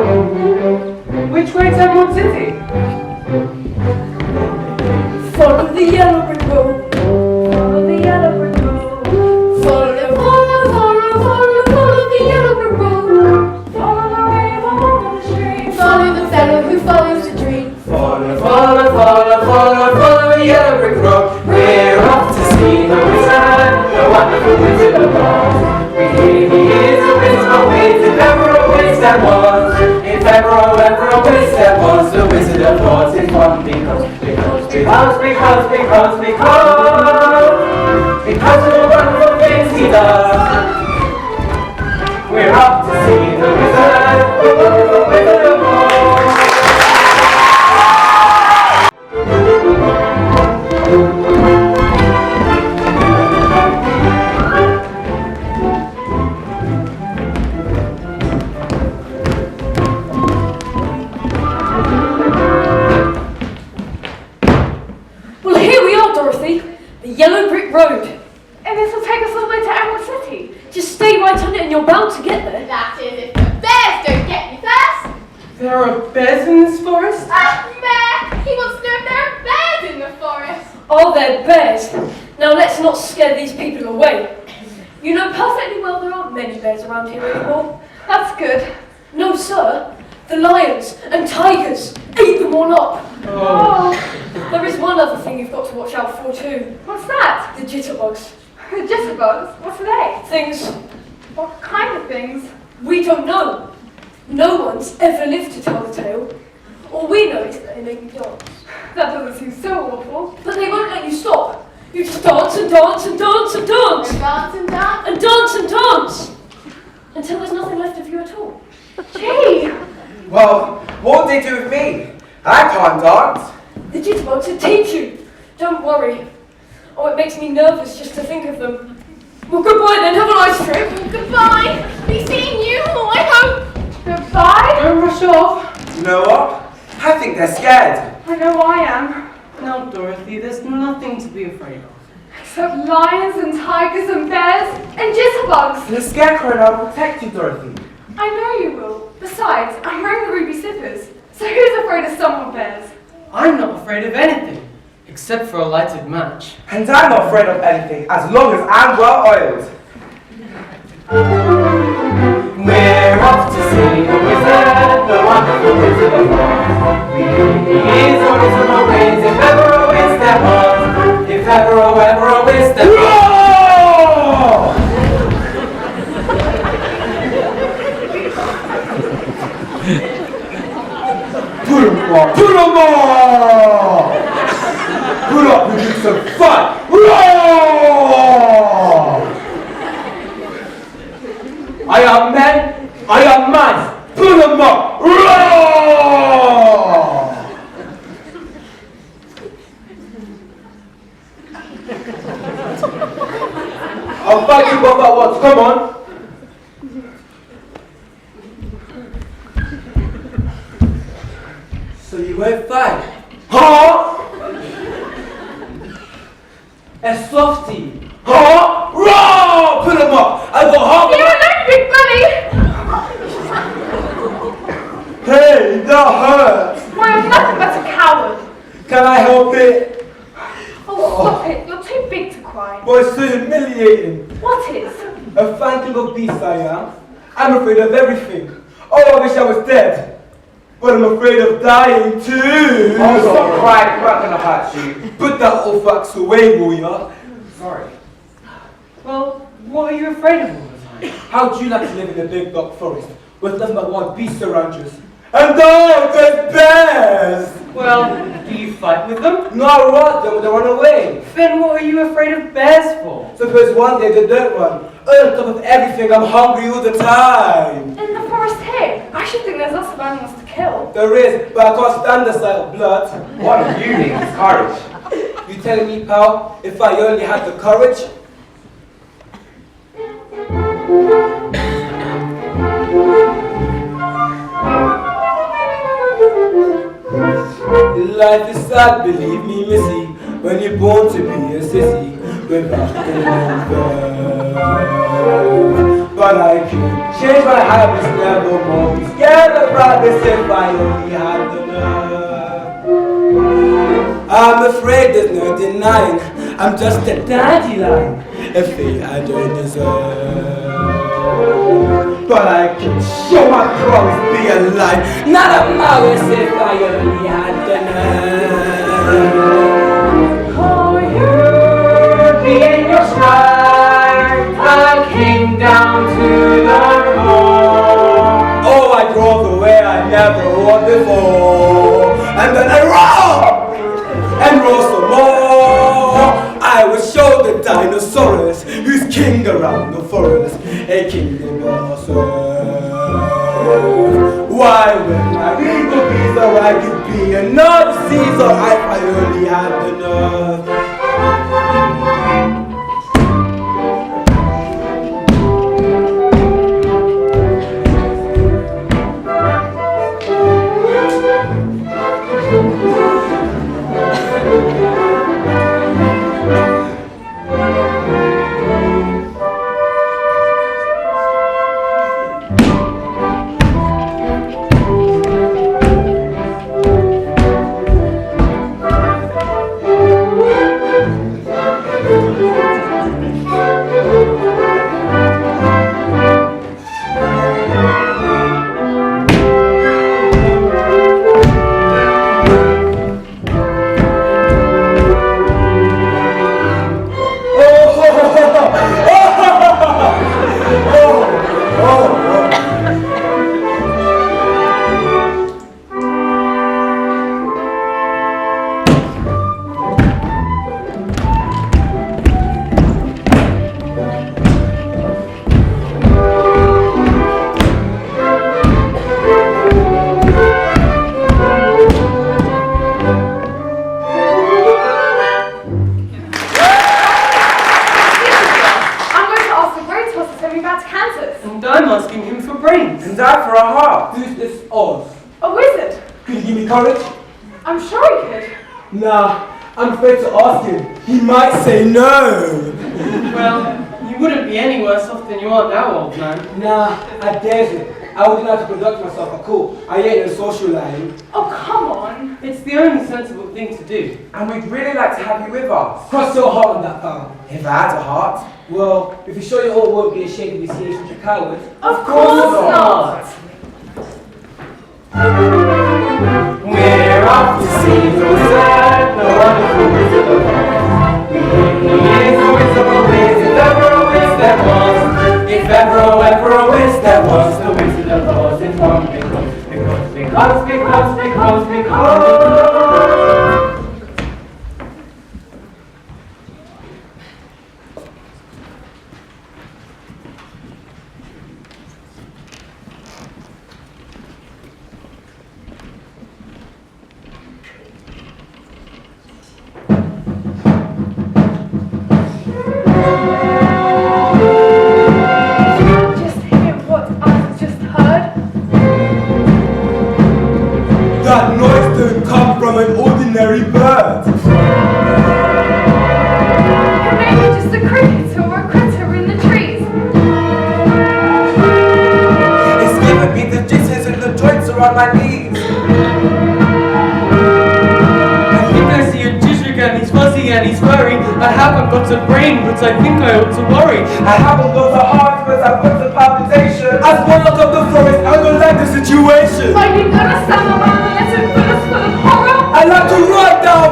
Speaker 4: Which way to Emerald City?
Speaker 8: Follow the yellow brick road. Follow the yellow brick road. Follow the yellow brick road. Follow the rainbow over the stream. Follow the fellow who follows a dream.
Speaker 10: Follow the yellow brick road. We're off to see the wizard, the wonderful wizard of Oz. We hear he is a wizard of Oz, if ever a wiz there was. If ever a wiz there was, the wizard of Oz is one because of the wonderful things he does. We're off to see the wizard, the wonderful wizard of Oz.
Speaker 8: Well, here we are, Dorothy. The yellow brick road.
Speaker 7: And this will take us all the way to Emerald City.
Speaker 8: Just stay right on it and you're bound to get there.
Speaker 9: That is if the bears don't get you first.
Speaker 4: There are bears in this forest?
Speaker 9: Ah, Mayor! He wants to know if there are bears in the forest.
Speaker 8: Are there bears? Now let's not scare these people away. You know perfectly well there aren't many bears around here anymore.
Speaker 7: That's good.
Speaker 8: No, sir. The lions and tigers ate them all up.
Speaker 7: Oh.
Speaker 8: There is one other thing you've got to watch out for too.
Speaker 7: What's that?
Speaker 8: The jitterbugs.
Speaker 7: The jitterbugs? What are they?
Speaker 8: Things
Speaker 7: What kind of things?
Speaker 8: we don't know. No one's ever lived to tell the tale. All we know is that they make you dance.
Speaker 7: That doesn't seem so awful.
Speaker 8: But they won't let you stop. You just dance and dance and dance and dance.
Speaker 9: And dance and dance.
Speaker 8: And dance and dance. Until there's nothing left of you at all.
Speaker 7: Gee!
Speaker 10: Well, what would they do with me? I can't dance.
Speaker 8: The jitterbugs would teach you. Don't worry. Oh, it makes me nervous just to think of them. Well, goodbye then. Have a nice trip.
Speaker 9: Goodbye. Be seeing you, I hope.
Speaker 7: Goodbye?
Speaker 4: Don't rush off.
Speaker 10: You know what? I think they're scared.
Speaker 7: I know I am.
Speaker 4: No, Dorothy, there's nothing to be afraid of.
Speaker 7: Except lions and tigers and bears and jitterbugs.
Speaker 10: The scarecrow and I will protect you, Dorothy.
Speaker 7: I know you will. Besides, I'm wearing the ruby slippers. So who's afraid of someone bears?
Speaker 4: I'm not afraid of anything, except for a lighted match.
Speaker 10: And I'm not afraid of anything as long as I'm well oiled. We're off to see the wizard, the wonderful wizard of Oz. He is a wizard of Oz. Put 'em up! Put 'em up! Put up and get some fun! Roar! I am men, I am man! Put 'em up! Roar! I'll fight you both at once, come on! So you won't fight? Huh? A softie? Huh? Roar! Put 'em up! I got half
Speaker 7: You alone, big bully!
Speaker 10: Hey, that hurts!
Speaker 7: Why, I'm nothing but a coward.
Speaker 10: Can I help it?
Speaker 7: Oh, stop it. You're too big to cry.
Speaker 10: Boy, it's so humiliating.
Speaker 7: What is?
Speaker 10: A fine little beast I am. I'm afraid of everything. Oh, I wish I was dead. But I'm afraid of dying too.
Speaker 4: Oh, stop crying, I'm not gonna hurt you.
Speaker 10: Put that old facts away, will ya?
Speaker 4: Sorry. Well, what are you afraid of all the time?
Speaker 10: How do you like to live in a big dark forest with nothing but wild beasts around you? And oh, there's bears!
Speaker 4: Well, do you fight with them?
Speaker 10: No, I run them, they run away.
Speaker 4: Then what are you afraid of bears for?
Speaker 10: Suppose one day they don't run. On top of everything, I'm hungry all the time.
Speaker 7: In the forest here? I should think there's lots of animals to kill.
Speaker 10: There is, but I can't stand the sight of blood.
Speaker 4: What you need is courage.
Speaker 10: You telling me, pal, if I only had the courage? Life is sad, believe me, missy, when you're born to be a sissy, without the love. But I could change my habits, never more be scared of rabbits if I only had the nerve. I'm afraid there's no denying, I'm just a dandelion, a fate I don't deserve. But I can show my promise, be alive, not a mouse if I only had the nerve.
Speaker 4: Oh, you be in your stride, I came down to the core.
Speaker 10: Oh, I drove the way I never rode before, and then I roar, and roar some more. I will show the dinosaurs who's king around the forest, a kingdom of serve. Why, when my regal bees or I could be another Caesar if I only had the nerve. Nah, I'm afraid to ask him. He might say no.
Speaker 4: Well, you wouldn't be any worse off than you are now, old man.
Speaker 10: Nah, I dare you. I wouldn't know how to conduct myself at court. I ain't no social line.
Speaker 7: Oh, come on.
Speaker 4: It's the only sensible thing to do.
Speaker 10: And we'd really like to have you with us. Cross your heart on that, pal. If I had a heart? Well, if you show you all won't be ashamed to be seen as a coward.
Speaker 7: Of course not.
Speaker 4: We're off to see the wizard, the wonderful wizard of Oz. He is the wizard of Oz, if ever a wiz there was. If ever a wiz there was, the wizard of Oz is one because
Speaker 7: Just hear what I just heard.
Speaker 10: That noise don't come from an ordinary bird.
Speaker 7: It may be just a cricket or a critter in the trees.
Speaker 10: It's giving me the jitters and the joints around my knees.
Speaker 4: I think I see a jishrik and he's fuzzy and he's furry. I haven't got a brain, but I think I ought to worry.
Speaker 10: I haven't got a heart, but I've got the palpitation. As one out of the forest, I don't like the situation.
Speaker 7: Are you gonna stand around and let it fill us full of horror?
Speaker 10: I like to run down.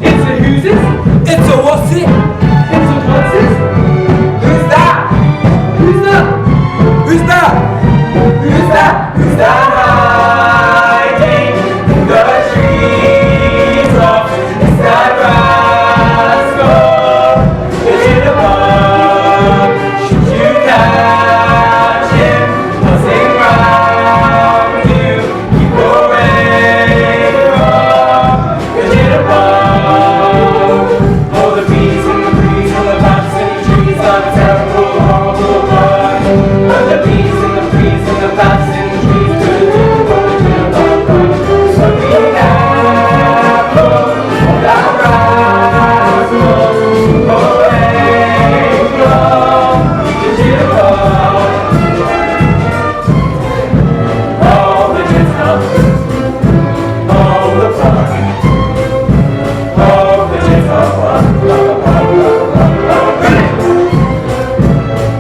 Speaker 4: It's a who's it?
Speaker 10: It's a what's it?
Speaker 4: It's a what's it?
Speaker 10: Who's that?
Speaker 4: Who's that?
Speaker 10: Who's that? Who's that? Who's that hiding in the trees of this that rascal? Is it above? Should you catch him buzzing round you? Keep away from. Is it above? All the bees and the breeze and the bats and the trees are the terrible, horrible bird. And the bees and the breeze and the bats and the trees do the so be careful of that rascal. Keep away from the jitter. All the jitter. All the fun. All the jitter.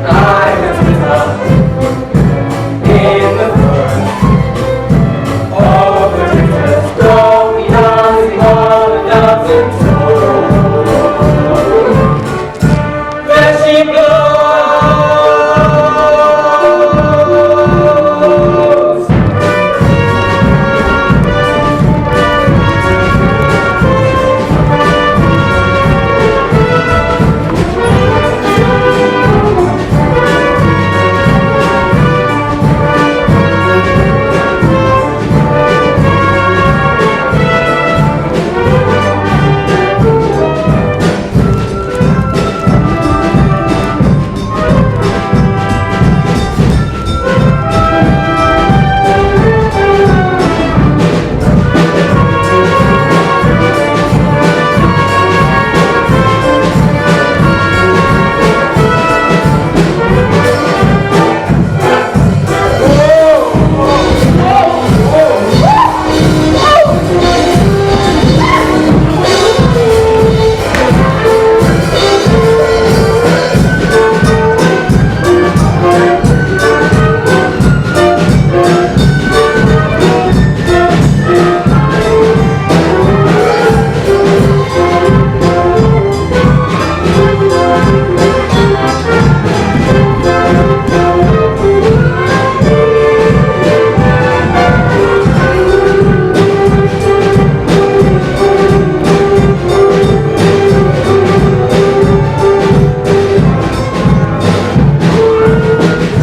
Speaker 10: I'm a jitter in the fern. All the jitters don't be dancing on a dancing floor. There she blows.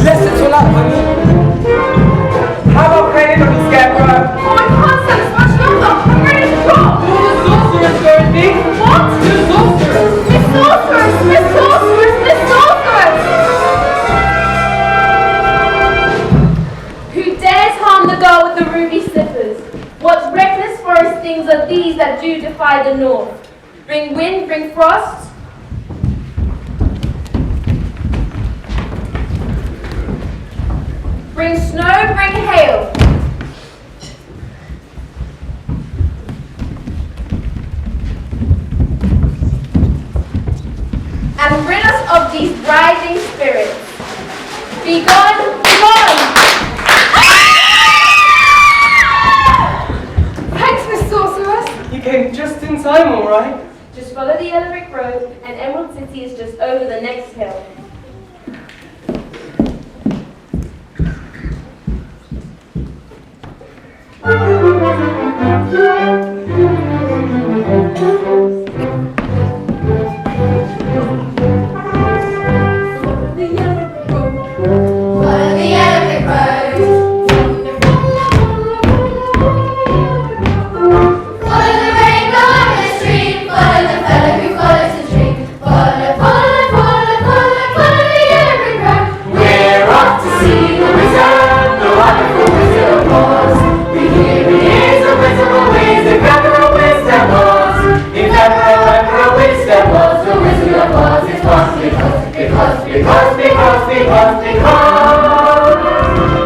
Speaker 10: Listen to that, honey. How about playing on the scarecrow?
Speaker 7: Oh, I can't stand this much longer. I'm ready to drop.
Speaker 4: The sorceress, Dorothy.
Speaker 7: What?
Speaker 4: The sorceress.
Speaker 7: Miss Sorceress! Miss Sorceress! Miss Sorceress! Who dares harm the girl with the ruby slippers? What reckless forest things are these that do defy the north? Bring wind, bring frost. Bring snow, bring hail. And rid us of these writhing spirits. Be gone, be gone! Thanks, Miss Sorceress.
Speaker 4: You came just in time, all right.
Speaker 7: Just follow the yellow brick road.
Speaker 8: home, and Emerald City is just over the next hill.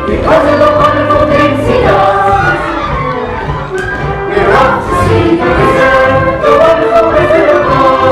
Speaker 6: Because of the wonderful things he does. We're off to see the wizard, the wonderful Wizard of Oz.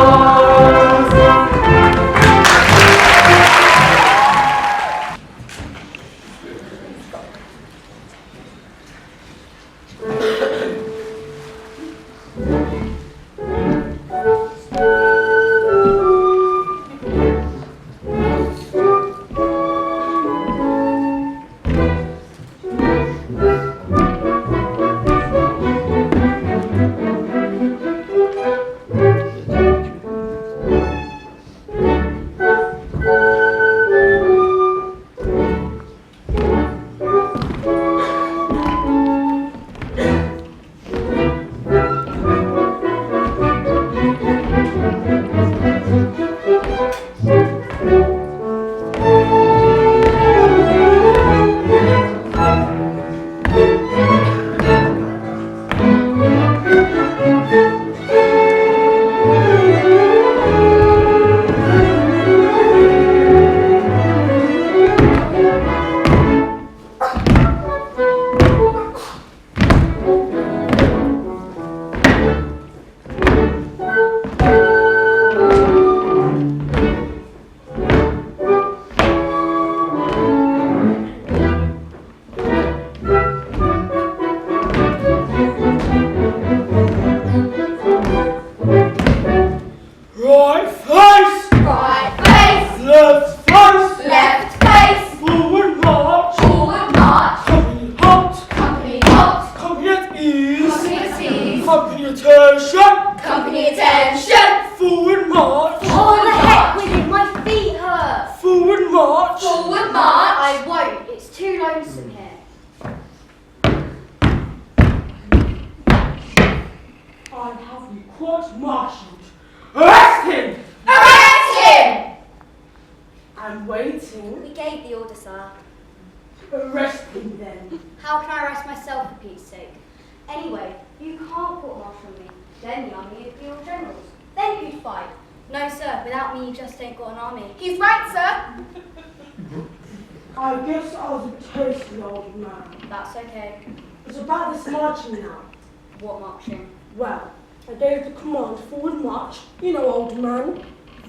Speaker 8: Well, I gave the command forward march, you know, old man.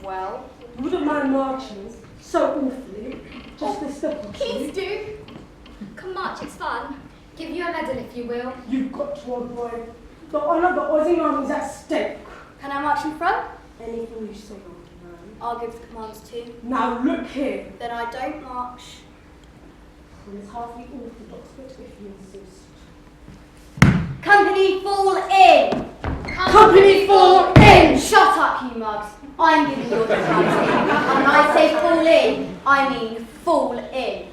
Speaker 3: Well?
Speaker 8: You wouldn't mind marching so awfully, just a step or two.
Speaker 9: Please do. Come march, it's fun. Give you a medal if you will.
Speaker 8: You've got to, old boy. The honour of the Aussie Army's at stake.
Speaker 3: Can I march in front?
Speaker 8: Anything you say, old man.
Speaker 3: I'll give the commands too.
Speaker 8: Now look here.
Speaker 3: Then I don't march.
Speaker 8: Well, it's hardly orthodox, but if you insist.
Speaker 3: Company fall in!
Speaker 8: Company fall in!
Speaker 3: Shut up, you mugs. I'm giving you orders right here. When I say fall in, I mean fall in.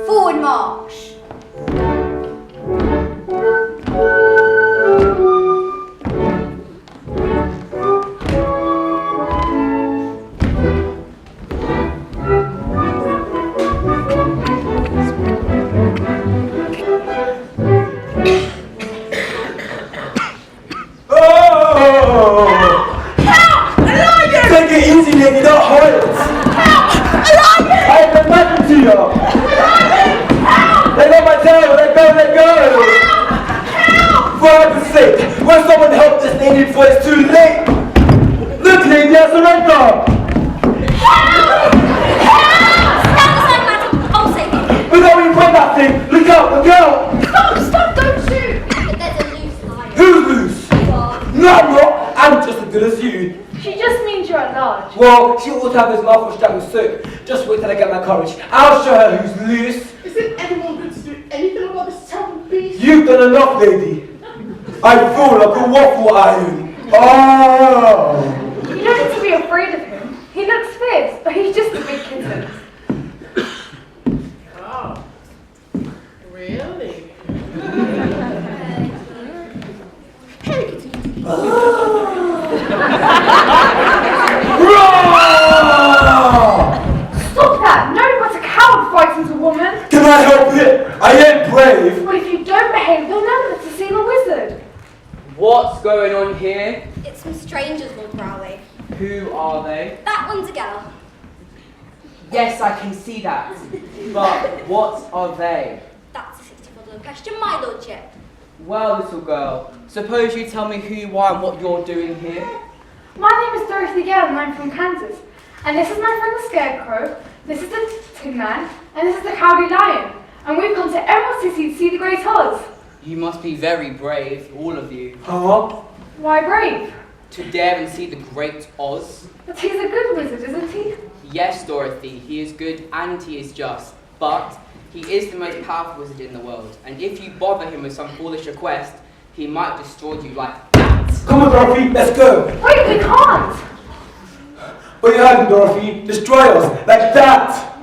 Speaker 3: Forward march!
Speaker 10: Take it easy, lady, don't hold. I have been mad to you. They got my tail,
Speaker 4: Well, she ought to have his mouth strapped with soap. Just wait till I get my courage. I'll show her who's loose.
Speaker 11: Isn't anyone going to do anything about this terrible beast?
Speaker 10: You've done enough, lady. I feel like a waffle iron. Oh!
Speaker 7: You don't need to be afraid of him. He looks fierce, but he's just a big kitten.
Speaker 11: Oh, really? Hey, kitty.
Speaker 7: Stop that! No, but a coward frightens a woman.
Speaker 10: Can I help it? I ain't brave.
Speaker 7: Well, if you don't behave, they'll never let to see the wizard.
Speaker 4: What's going on here?
Speaker 3: It's some strangers, Lord Crowley.
Speaker 4: Who are they?
Speaker 3: That one's a girl.
Speaker 4: Yes, I can see that. But what are they?
Speaker 3: That's a $64 question, my lordship.
Speaker 4: Well, little girl, suppose you tell me who you are and what you're doing here?
Speaker 7: My name is Dorothy Gale and I'm from Kansas. And this is my friend the Scarecrow, this is the Tin Man, and this is the Cowardly Lion. And we've come to Emerald City to see the Great Oz.
Speaker 4: You must be very brave, all of you.
Speaker 10: Huh?
Speaker 7: Why brave?
Speaker 4: To dare and see the Great Oz?
Speaker 7: But he's a good wizard, isn't he?
Speaker 4: Yes, Dorothy, he is good and he is just. But he is the most powerful wizard in the world. And if you bother him with some foolish request, he might destroy you like that.
Speaker 10: Come on, Dorothy, let's go.
Speaker 7: Wait, we can't!
Speaker 10: But you heard him, Dorothy. Destroy us like that.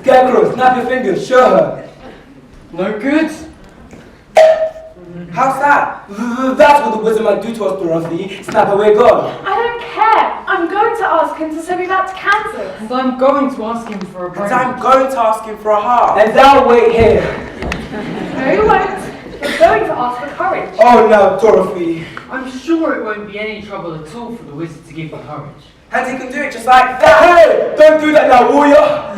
Speaker 10: Scarecrow, snap your fingers, show her.
Speaker 4: No good?
Speaker 10: How's that? That's what the wizard might do to us, Dorothy. Snap away God.
Speaker 7: I don't care. I'm going to ask him to send me back to Kansas.
Speaker 4: And I'm going to ask him for a break.
Speaker 10: And I'm going to ask him for a heart.
Speaker 4: And I'll wait here.
Speaker 7: No, you won't. You're going to ask for courage.
Speaker 10: Oh, now, Dorothy.
Speaker 12: I'm sure it won't be any trouble at all for the wizard to give you courage.
Speaker 10: And he can do it just like that. Hey, don't do that now, will ya?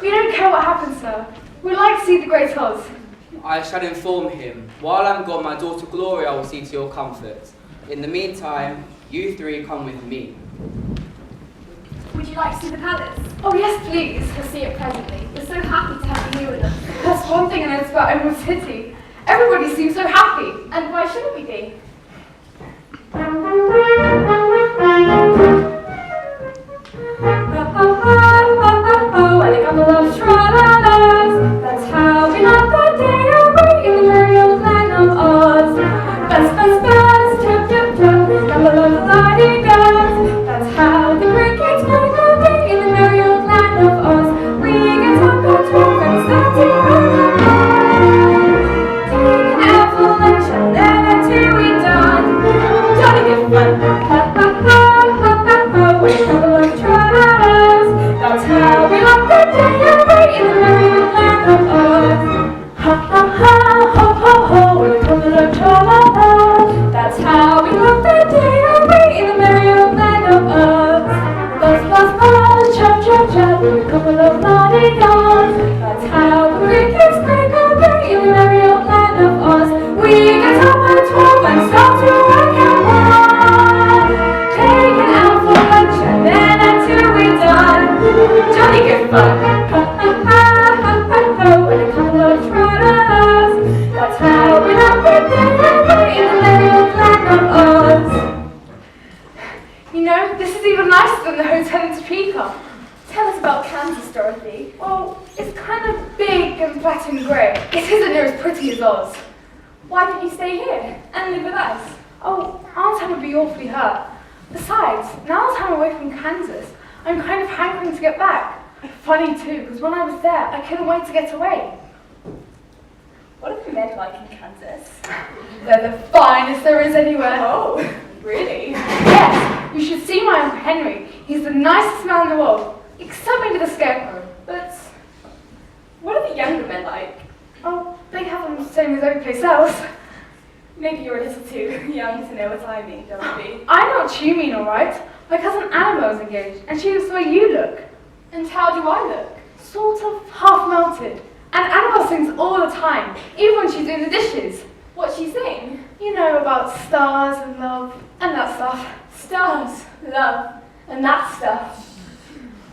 Speaker 7: We don't care what happens, sir. We'd like to see the Great Oz.
Speaker 4: I shall inform him. While I'm gone, my daughter Gloria will see to your comfort. In the meantime, you three come with me.
Speaker 9: Would you like to see the palace?
Speaker 7: Oh, yes, please.
Speaker 9: We'll see it presently. We're so happy to have you with us.
Speaker 7: That's one thing I noticed about Emerald City. Everybody seems so happy.
Speaker 9: And why shouldn't we be?
Speaker 8: And a couple of tra-la-las. That's how we love the day away in the merry old land of Oz. Buzz, buzz, buzz, chirp, chirp, chirp, couple of la-di-das. That's how the crickets cry all day in the merry old land of Oz. We get up at 12 and starting on the bus. Take an hour for lunch and then at 2 we done. Jolly good fun. Ha ha ha ha ha ha. With a couple of tra-la-las. That's how we love the day away in the merry old land of Oz. Ha ha ha ho ho ho. With a couple of tra-la-las. That's how we love the day away in the merry old land of Oz. Buzz buzz buzz, chirp chirp chirp. With a couple of la-di-das. That's how the crickets crack all day in the merry old land of Oz. We get up at 12 and start to work at 1. Take an hour for lunch and then at 2 we done. Jolly good fun. Ha ha ha ha ha ha. With a couple of tra-la-las. That's how we love the day away in the merry old land of Oz.
Speaker 7: You know, this is even nicer than the hotel in Topeka.
Speaker 9: Tell us about Kansas, Dorothy.
Speaker 7: Well, it's kind of big and flat and grey. It isn't near as pretty as Oz.
Speaker 9: Why don't you stay here and live with us?
Speaker 7: Oh, Aunt Anne would be awfully hurt. Besides, now that I'm away from Kansas, I'm kind of hankering to get back. Funny too, because when I was there, I couldn't wait to get away.
Speaker 9: What are the men like in Kansas?
Speaker 7: They're the finest there is anywhere.
Speaker 9: Oh, really?
Speaker 7: Yes, you should see my Uncle Henry. He's the nicest man in the world, except maybe the Scarecrow.
Speaker 9: But what are the younger men like?
Speaker 7: Oh, they have them the same as every place else.
Speaker 9: Maybe you're a little too young to know what I mean, Dorothy.
Speaker 7: I know what you mean, all right. My cousin Annabelle's engaged, and she looks the way you look.
Speaker 9: And how do I look?
Speaker 7: Sort of half-melted. And Annabelle sings all the time, even when she's doing the dishes.
Speaker 9: What's she sing?
Speaker 7: You know, about stars and love and that stuff.
Speaker 9: Stars, love, and that stuff.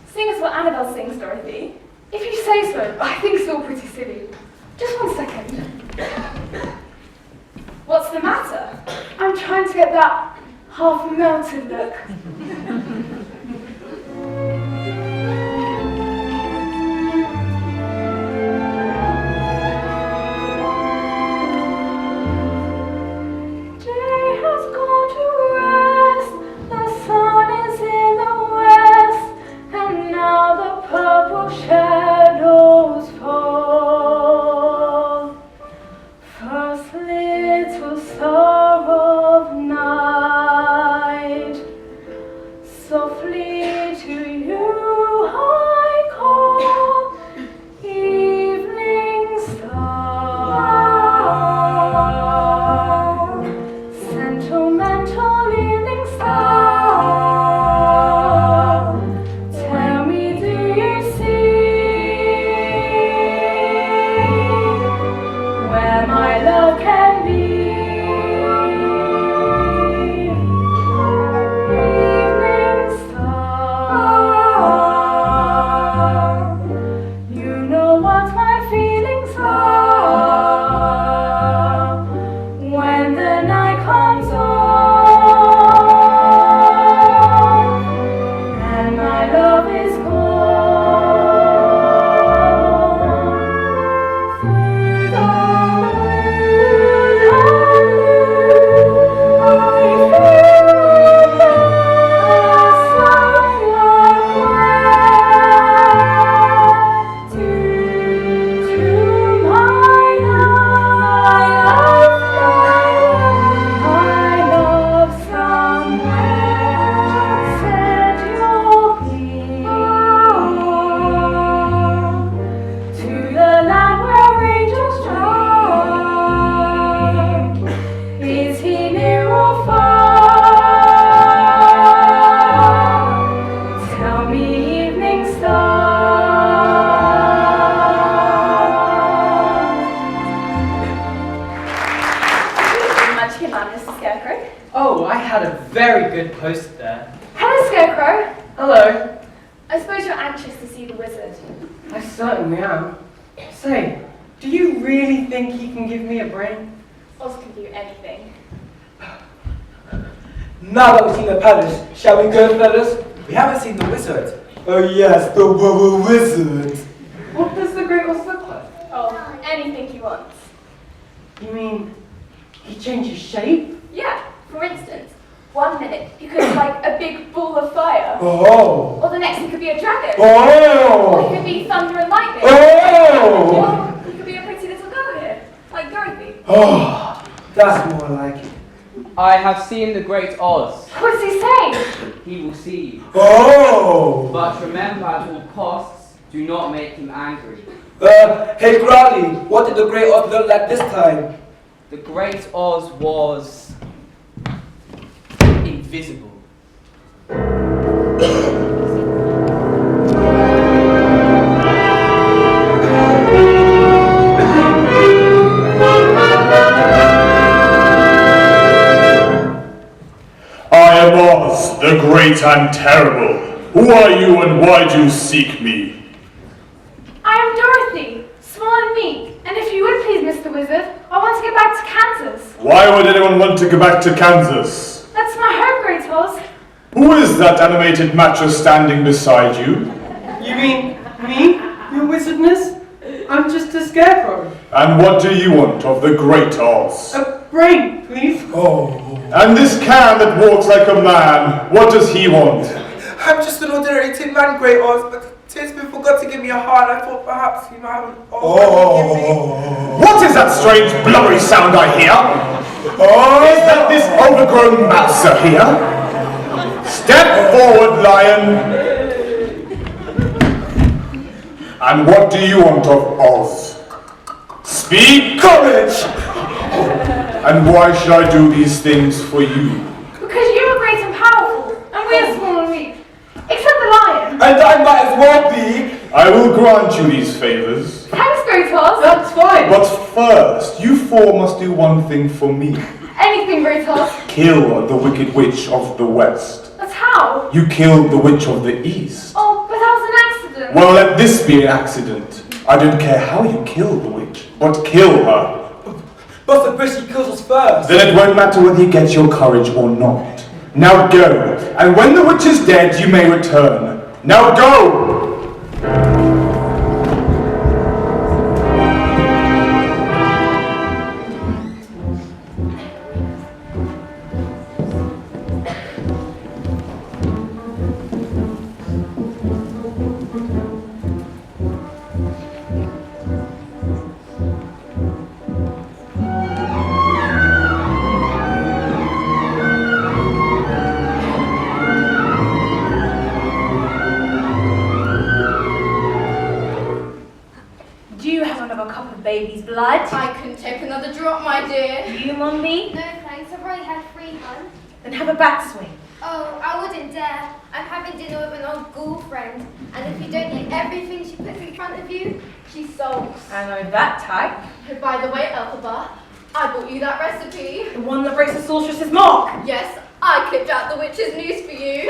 Speaker 9: Sing us what Annabelle sings, Dorothy.
Speaker 7: If you say so, I think it's all pretty silly. Just 1 second.
Speaker 9: What's the matter?
Speaker 7: I'm trying to get that half melted look.
Speaker 8: Day has gone to rest, the sun is in the west, and now the purple shadows fall. First little star of night, softly to you I call, evening star, sentimental evening star. Tell me, do you see where my love can be? Evening star, you know what my feelings are when the night comes on and my love is gone. Through the moon and blue, I is he near or far? Tell me, evening star.
Speaker 7: Munchkinland, Mr. Scarecrow.
Speaker 4: Oh, I had a very good post there.
Speaker 7: Hello, Scarecrow.
Speaker 4: Hello.
Speaker 7: I suppose you're anxious to see the wizard.
Speaker 4: I certainly am. Say, do you really think he can give me a brain?
Speaker 7: Oz can do anything.
Speaker 13: Now that we've seen the palace, shall we go, fellas?
Speaker 10: We haven't seen the wizard.
Speaker 13: Oh yes, the wizard.
Speaker 4: What does the Great Oz look like?
Speaker 7: Oh, anything he wants.
Speaker 4: You mean he changes shape?
Speaker 7: Yeah, for instance, 1 minute he could be like a big ball of fire.
Speaker 13: Oh.
Speaker 7: Or the next he could be a dragon.
Speaker 13: Oh.
Speaker 7: Or he could be thunder and lightning.
Speaker 13: Oh.
Speaker 7: Or he could be a pretty little girl here, like Dorothy.
Speaker 13: Oh, that's more like it.
Speaker 12: I have seen the great Oz.
Speaker 7: What does he say?
Speaker 12: He will see you.
Speaker 13: Oh.
Speaker 12: But remember, at all costs, do not make him angry.
Speaker 13: Hey Growly, what did the Great Oz look like this time?
Speaker 12: The great Oz was invisible.
Speaker 14: I am Oz, the great and terrible. Who are you and why do you seek me?
Speaker 7: I am Dorothy, small and meek, and if you would please, Mr. Wizard, I want to get back to Kansas.
Speaker 14: Why would anyone want to go back to Kansas?
Speaker 7: That's my home, Great Oz.
Speaker 14: Who is that animated mattress standing beside you?
Speaker 4: You mean me? Your wizardness? I'm just a scarecrow.
Speaker 14: And what do you want of the great Oz?
Speaker 4: A brain, please.
Speaker 14: Oh. And this can that walks like a man, what does he want?
Speaker 10: I'm just an ordinary tin man, Great Oz, but Tinsman forgot to give me a heart. I thought perhaps he might have an
Speaker 14: What is that strange blubbery sound I hear? Is that this overgrown mouser here? Step forward, lion. And what do you want of Oz? Speak! Courage! And why should I do these things for you?
Speaker 7: Because you are great and powerful, and we are small and weak. Except the lion.
Speaker 13: And I might as well be.
Speaker 14: I will grant you these favors.
Speaker 7: Thanks, Great Oz.
Speaker 4: That's fine.
Speaker 14: But first, you four must do one thing for me.
Speaker 7: Anything, Great Oz.
Speaker 14: Kill the wicked witch of the west.
Speaker 7: That's how.
Speaker 14: You killed the witch of the east.
Speaker 7: Oh, but that was an accident.
Speaker 14: Well, let this be an accident. I don't care how you kill the witch, but kill her.
Speaker 13: But suppose she kills us first.
Speaker 14: Then it won't matter whether you get your courage or not. Now go, and when the witch is dead, you may return. Now go!
Speaker 2: Baby's blood.
Speaker 3: I couldn't take another drop, my dear.
Speaker 2: You, Mummy?
Speaker 9: No thanks, I've already had 3, hun.
Speaker 2: Then have a back swing.
Speaker 9: Oh, I wouldn't dare. I'm having dinner with an old ghoul friend, and if you don't eat everything she puts in front of you, she sulks.
Speaker 2: I know that type.
Speaker 3: Oh, by the way, Elphaba, I bought you that recipe.
Speaker 2: The one that breaks the sorceress's mark.
Speaker 3: Yes, I clipped out the witch's noose for you.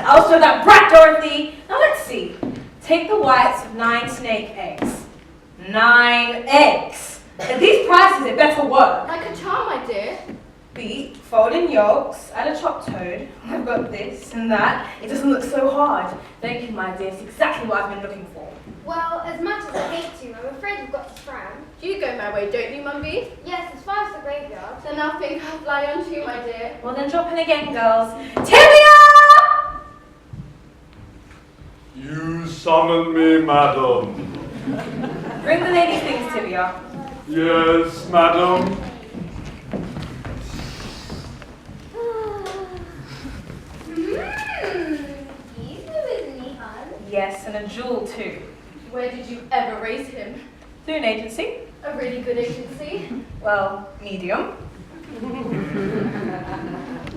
Speaker 2: I'll show that brat, Dorothy. Now let's see. Take the whites of 9 snake eggs. 9 eggs. At these prices, it better work.
Speaker 3: Like a charm, my dear.
Speaker 2: Beat, fold in yolks, add a chopped toad. I've got this and that. It doesn't look so hard. Thank you, my dear. It's exactly what I've been looking for.
Speaker 9: Well, as much as I hate to, I'm afraid we've got to scram.
Speaker 3: You go my way, don't you, Mumby?
Speaker 9: Yes, as far as the graveyard.
Speaker 3: Then I'll think I'll fly on too, my dear.
Speaker 2: Well, then drop in again, girls. Tibia!
Speaker 5: You summon me, madam.
Speaker 2: Bring the lady things, Tibia.
Speaker 5: Yes, madam.
Speaker 9: He's new, isn't he, hun?
Speaker 2: Yes, and a jewel too.
Speaker 3: Where did you ever raise him?
Speaker 2: Through an agency.
Speaker 3: A really good agency.
Speaker 2: Well, medium.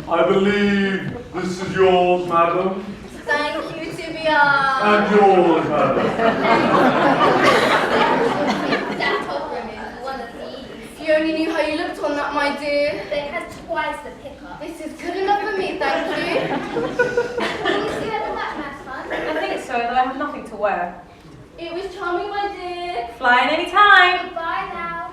Speaker 5: I believe this is yours, madam.
Speaker 3: Thank you, Tibia.
Speaker 5: And yours, madam.
Speaker 9: That opera is one of these.
Speaker 3: If you only knew how you looked on that, my dear.
Speaker 9: They had twice the pickup.
Speaker 3: This is good enough for me, thank you.
Speaker 9: Can you see how the black mask, hun?
Speaker 2: I think so, though I have nothing to wear.
Speaker 3: It was charming, my dear.
Speaker 2: Fly in any time.
Speaker 9: Goodbye now.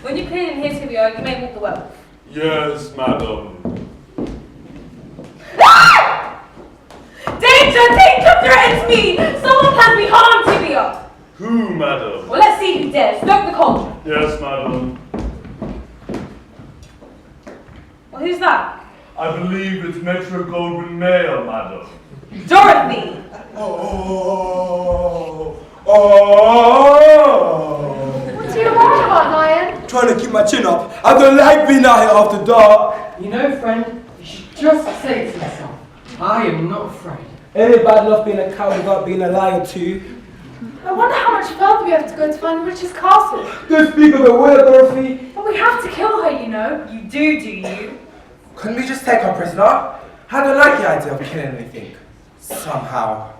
Speaker 2: When you clean in here, Tibia, you may walk the well.
Speaker 5: Yes, madam.
Speaker 2: Ah! Danger! Danger threatens me! Someone plans me harm, Tibia!
Speaker 5: Who, madam?
Speaker 2: Well, let's see who dares. Stoke the cauldron.
Speaker 5: Yes, madam.
Speaker 2: Well, who's that?
Speaker 5: I believe it's Metro Goldwyn Mayer, madam.
Speaker 2: Dorothy!
Speaker 7: What do you want about, Lion?
Speaker 13: Trying to keep my chin up. I don't like being out here after dark.
Speaker 12: You know, friend, you should just say it to yourself. I am not afraid.
Speaker 13: Ain't it bad enough being a coward without being a liar too?
Speaker 7: I wonder how much further we have to go to find the witch's castle.
Speaker 13: Don't speak of it, will you, Dorothy?
Speaker 7: But we have to kill her, you know.
Speaker 2: You do you?
Speaker 10: Couldn't we just take her prisoner? I don't like the idea of killing anything. Somehow.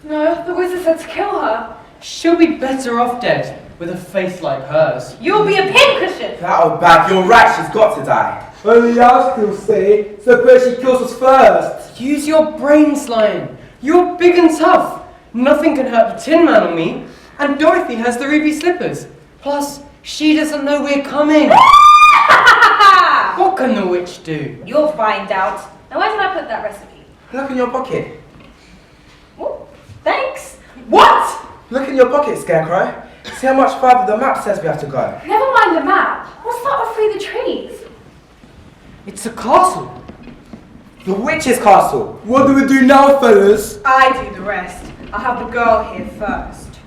Speaker 7: No, the wizard said to kill her.
Speaker 12: She'll be better off dead with a face like hers.
Speaker 2: You'll be a pincushion!
Speaker 10: That old bag, you're right, she's got to die.
Speaker 13: Only I'll still say, suppose she kills us first.
Speaker 12: Use your brains, Lion. You're big and tough. Nothing can hurt the Tin Man or me. And Dorothy has the ruby slippers. Plus, she doesn't know we're coming. What can the witch do?
Speaker 2: You'll find out. Now, where did I put that recipe?
Speaker 10: Look in your pocket.
Speaker 2: Oh, thanks. What?
Speaker 10: Look in your pocket, Scarecrow. See how much farther the map says we have to go.
Speaker 7: Never mind the map. What's that with through the trees?
Speaker 12: It's a castle.
Speaker 10: The witch's castle.
Speaker 13: What do we do now, fellas?
Speaker 2: I do the rest. I'll have the girl here first.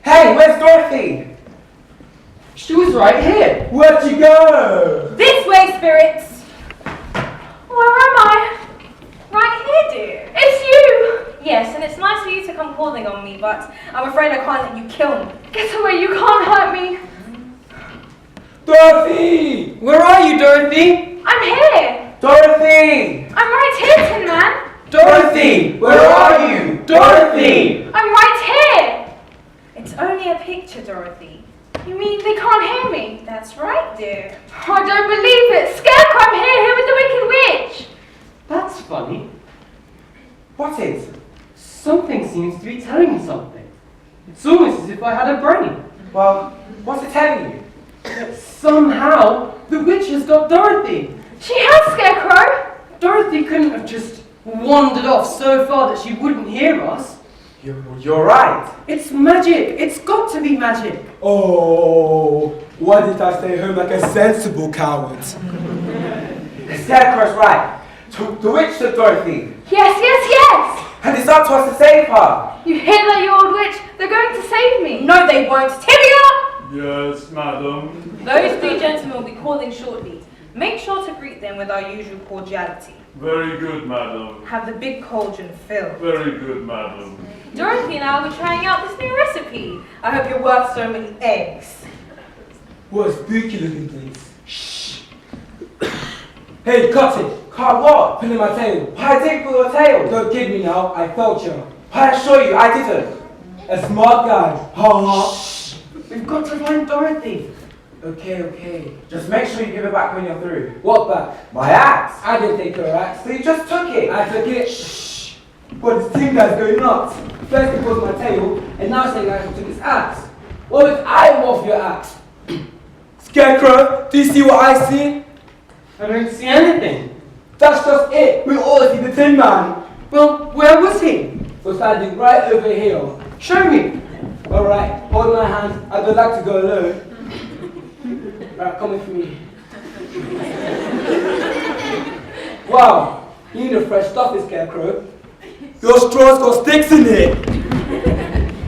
Speaker 10: Hey, where's Dorothy?
Speaker 12: She was right here.
Speaker 13: Where'd you go?
Speaker 2: This way, spirits.
Speaker 7: Where am I?
Speaker 2: Right here, dear.
Speaker 7: It's you!
Speaker 2: Yes, and it's nice of you to come calling on me, but I'm afraid I can't let you kill me.
Speaker 7: Get away, you can't hurt me.
Speaker 13: Dorothy!
Speaker 12: Where are you, Dorothy?
Speaker 7: I'm here.
Speaker 10: Dorothy!
Speaker 7: I'm right here, Tin Man.
Speaker 12: Dorothy!
Speaker 10: Where are you?
Speaker 12: Dorothy!
Speaker 7: I'm right here.
Speaker 2: It's only a picture, Dorothy.
Speaker 7: You mean they can't hear me?
Speaker 2: That's right, dear.
Speaker 7: I don't believe it. Scarecrow, I'm here with the Wicked Witch.
Speaker 12: That's funny.
Speaker 10: What is?
Speaker 12: Something seems to be telling me something. It's almost as if I had a brain.
Speaker 10: Well, what's it telling you?
Speaker 12: That somehow the witch has got Dorothy.
Speaker 7: She has, Scarecrow.
Speaker 12: Dorothy couldn't have just wandered off so far that she wouldn't hear us.
Speaker 10: You're right.
Speaker 12: It's magic. It's got to be magic.
Speaker 15: Oh, why did I stay home like a sensible coward?
Speaker 10: The Scarecrow's right. The witch took Dorothy.
Speaker 7: Yes, yes, yes.
Speaker 10: And it's up to us to save her.
Speaker 7: You hear that, you old witch? They're going to save me.
Speaker 2: No, they won't. Tibia!
Speaker 5: Yes, madam.
Speaker 2: Those three gentlemen will be calling shortly. Make sure to greet them with our usual cordiality.
Speaker 5: Very good, madam.
Speaker 2: Have the big cauldron filled.
Speaker 5: Very good, madam.
Speaker 2: Dorothy and I will be trying out this new recipe. I hope you're worth so many eggs.
Speaker 15: What a spooky looking place.
Speaker 10: Shh.
Speaker 15: Hey, cut it!
Speaker 10: Cut what?
Speaker 15: Pin in my tail.
Speaker 10: Why did you pull your tail?
Speaker 15: Don't kid me now, I felt you.
Speaker 10: I assure you, I didn't.
Speaker 15: A smart guy. Ha ha.
Speaker 12: We've got to find Dorothy.
Speaker 10: Okay. Just make sure you give it back when you're through.
Speaker 15: What back?
Speaker 10: My axe.
Speaker 15: I didn't take your axe.
Speaker 10: So you just took it.
Speaker 15: I took it. Shh. But this team guy's going nuts. First he pulls my tail, and now saying I took his axe. What if I off your axe? Scarecrow, do you see what I see?
Speaker 12: I don't see anything.
Speaker 15: That's just it. We all see the Tin Man.
Speaker 12: Well, where was he?
Speaker 15: We're standing right over here.
Speaker 12: Show me.
Speaker 15: Alright, hold my hand. I don't like to go alone. Right, come with me. Wow, you need a fresh stuff, Scarecrow. Your straw's got sticks in it.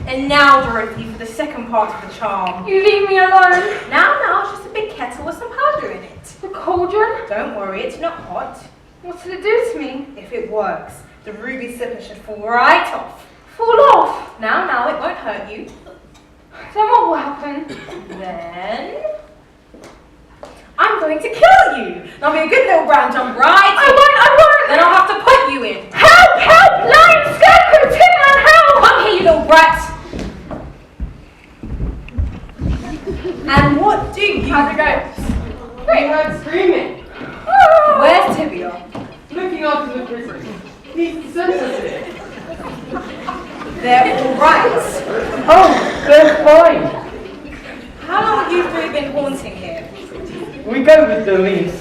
Speaker 2: And now, Dorothy, for the second part of the charm.
Speaker 7: You leave me alone.
Speaker 2: Now, it's just a big kettle with some powder in it.
Speaker 7: The cauldron?
Speaker 2: Don't worry, it's not hot.
Speaker 7: What did it do to me?
Speaker 2: If it works, the ruby slipper should fall right off.
Speaker 7: Fall off?
Speaker 2: Now, it won't hurt you.
Speaker 7: Then what will happen?
Speaker 2: Then I'm going to kill you. Now be a good little brown jump right.
Speaker 7: I won't.
Speaker 2: Then I'll have to put you in.
Speaker 7: Help! Lion, Scarecrow, Tin Man, help!
Speaker 2: Come here, you little brat. And what do you?
Speaker 7: How'd it go?
Speaker 12: We heard screaming.
Speaker 2: Where's Tibia?
Speaker 12: Looking after the prison. He sent us here.
Speaker 2: They're all right.
Speaker 12: Oh, they're fine.
Speaker 2: How long have you three been haunting here?
Speaker 12: We go with the lease.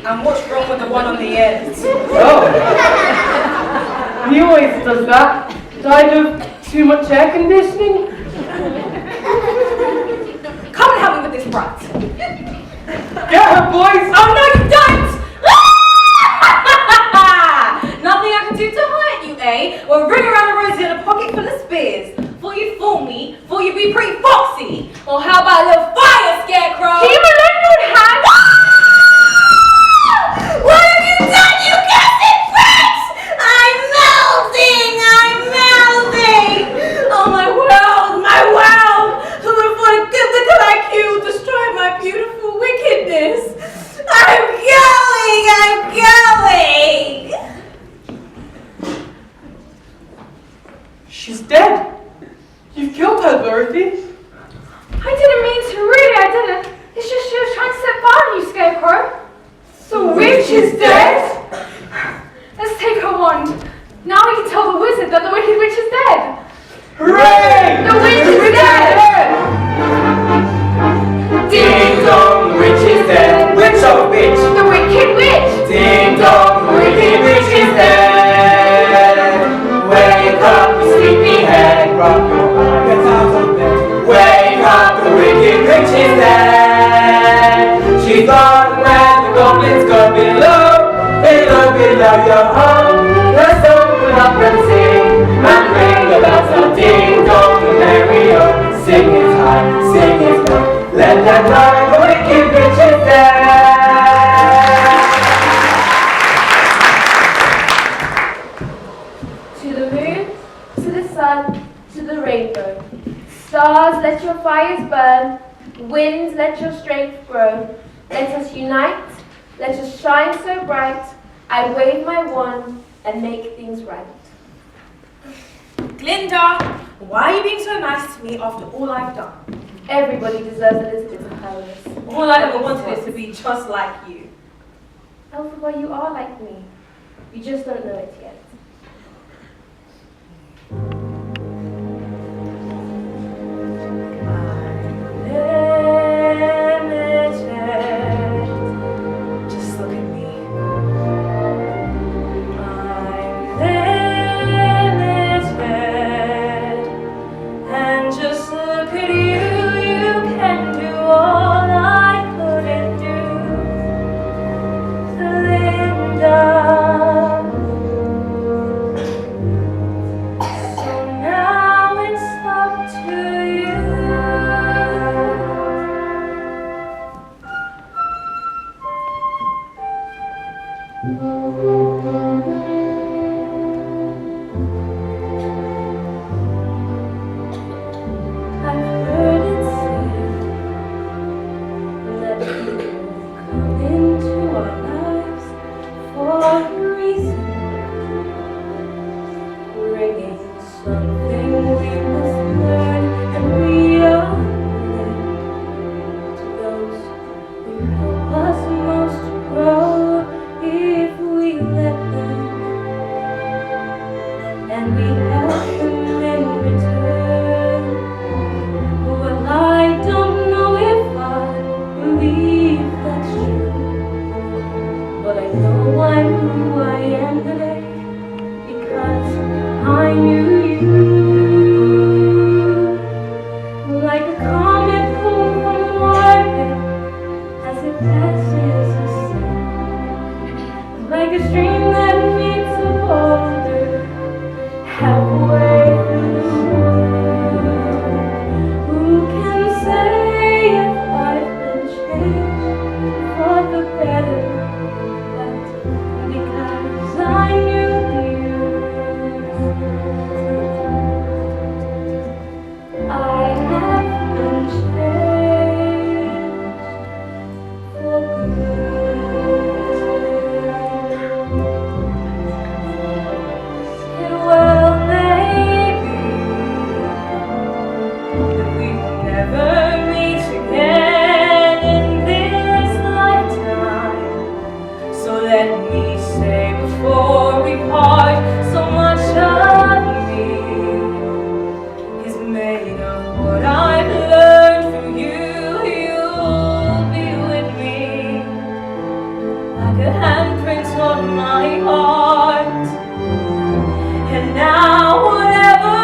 Speaker 2: And what's wrong with the one on the end?
Speaker 12: Oh. He always does that. Died of too much air conditioning.
Speaker 2: Come and help me with this brat.
Speaker 12: Get her, boys!
Speaker 2: Oh no, you don't! Nothing I can do to hurt you, eh? Well, ring around the rosy in a pocket full of spears. Before you fool me, before you be pretty foxy. Or how about a little fire, Scarecrow?
Speaker 7: Keep a little hand!
Speaker 2: What have you done, you cursed brats? I'm melting! Oh, my world! Who would have thought a good little like you would destroy my beautiful wickedness? I'm going!
Speaker 12: She's dead. You've killed her, Dorothy.
Speaker 7: I didn't mean to, really, I didn't. It's just she was trying to set fire on you, Scarecrow. The witch is dead? Let's take her wand. Now we can tell the wizard that the wicked witch is dead.
Speaker 12: Hooray!
Speaker 7: The witch is dead!
Speaker 10: Ding dong, the witch is dead. Witch of witch.
Speaker 7: The wicked witch!
Speaker 10: Ding dong, the wicked witch is dead. Wake up, you sleepyhead, rub your eyes, get out of bed. Wake up, the wicked witch is dead. She's gone where the goblins go below, below your home. Let's open up and sing, and ring the bells of ding dong, the merry-o. Sing it high, sing it low, let them know the wicked witch is dead.
Speaker 8: To the moon, to the sun, to the rainbow. Stars, let your fires burn. Winds, let your strength grow. Let us unite, let us shine so bright. I wave my wand and make things right.
Speaker 2: Glinda, why are you being so nice to me after all I've done?
Speaker 8: Everybody deserves a little bit of kindness.
Speaker 2: All I ever wanted is to be just like you.
Speaker 8: Elphaba, you are like me. You just don't know it yet. like a comet pulled from orbit as it passes a sun, like a stream that meets a boulder halfway through the wood. Who can say if I've been changed for the better? But because I knew you, I have been changed for good. Well, maybe that we will never meet again in this lifetime. So let me say before we part, so much of me is made of what I've learned from you. You'll be with me like a handprint on my heart. And now whatever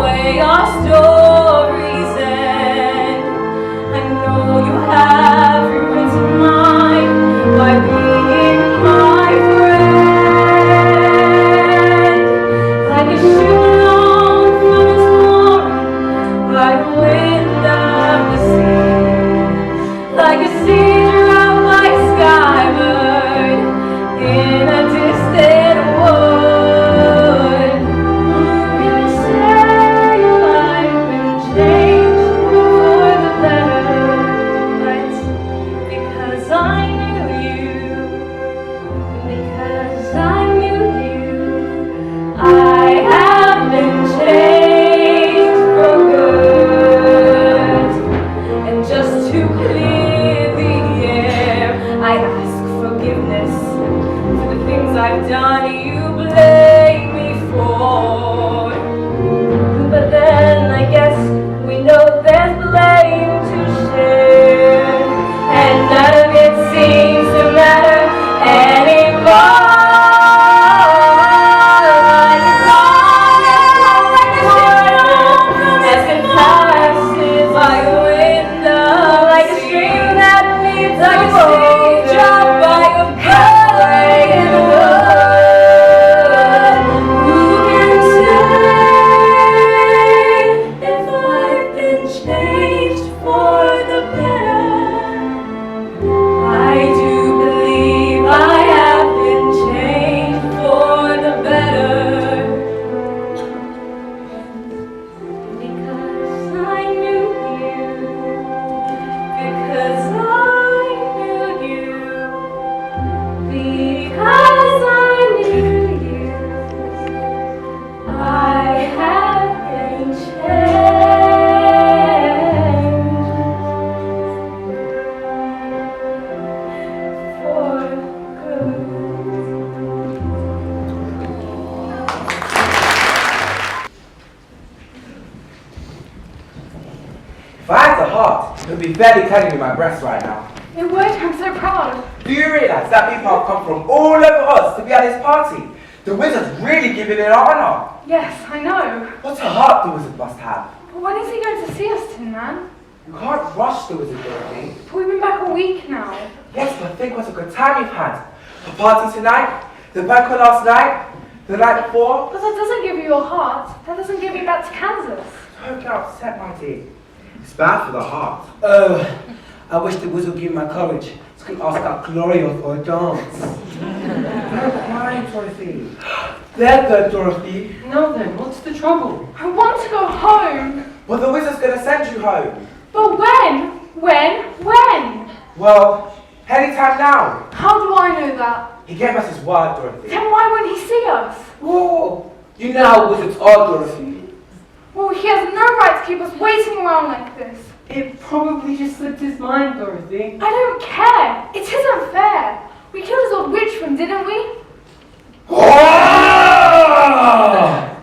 Speaker 8: way our stories end, I know you have rewritten mine by being my friend. Like a ship blown from its mooring by the wind of the sea, like a seed dropped by a skybird in a distant wood. Who can say if I've been changed for the better? But because I knew you, because I knew you, I have been changed for good. And just to clear the air, I ask forgiveness for the things I've done you blame me for. But then I guess we know there's blame to share, and none of it seems to matter anymore. As it passes by the window, like a stream that leads like a seed dropped by a bird in the wood. Who can say if I've been changed for the better? I do believe I have been changed for the better. Because I knew you, because I knew you, because I knew you, I have been changed for good.
Speaker 15: If I had a heart, it would be barely carrying in my breast right now.
Speaker 7: It would, I'm so proud.
Speaker 15: Do you realise that people have come from all over Oz to be at this party? The wizard's really giving it honour.
Speaker 7: Yes, I know.
Speaker 15: What a heart the wizard must have.
Speaker 7: But when is he going to see us, Tin Man?
Speaker 15: You can't rush the wizard, Dorothy.
Speaker 7: But we've been back a week now.
Speaker 15: Yes, but think what a good time we've had. The party tonight, the banquet last night, the night before.
Speaker 7: But that doesn't give you your heart. That doesn't give you back to Kansas.
Speaker 15: Don't get upset, my dear. It's bad for the heart.
Speaker 16: I wish the wizard would give me my courage so I can ask out Gloria for a dance.
Speaker 15: Don't cry, Dorothy.
Speaker 16: There, go, Dorothy.
Speaker 12: Now then, what's the trouble?
Speaker 7: I want to go home.
Speaker 15: Well, the wizard's going to send you home.
Speaker 7: But when? When?
Speaker 15: Well, anytime now.
Speaker 7: How do I know that?
Speaker 15: He gave us his word, Dorothy.
Speaker 7: Then why won't he see us?
Speaker 16: Whoa! You know how wizards are, Dorothy.
Speaker 7: Well, he has no right to keep us waiting around like this.
Speaker 12: It probably just slipped his mind, Dorothy.
Speaker 7: I don't care. It isn't fair. We killed his old witchman, didn't we?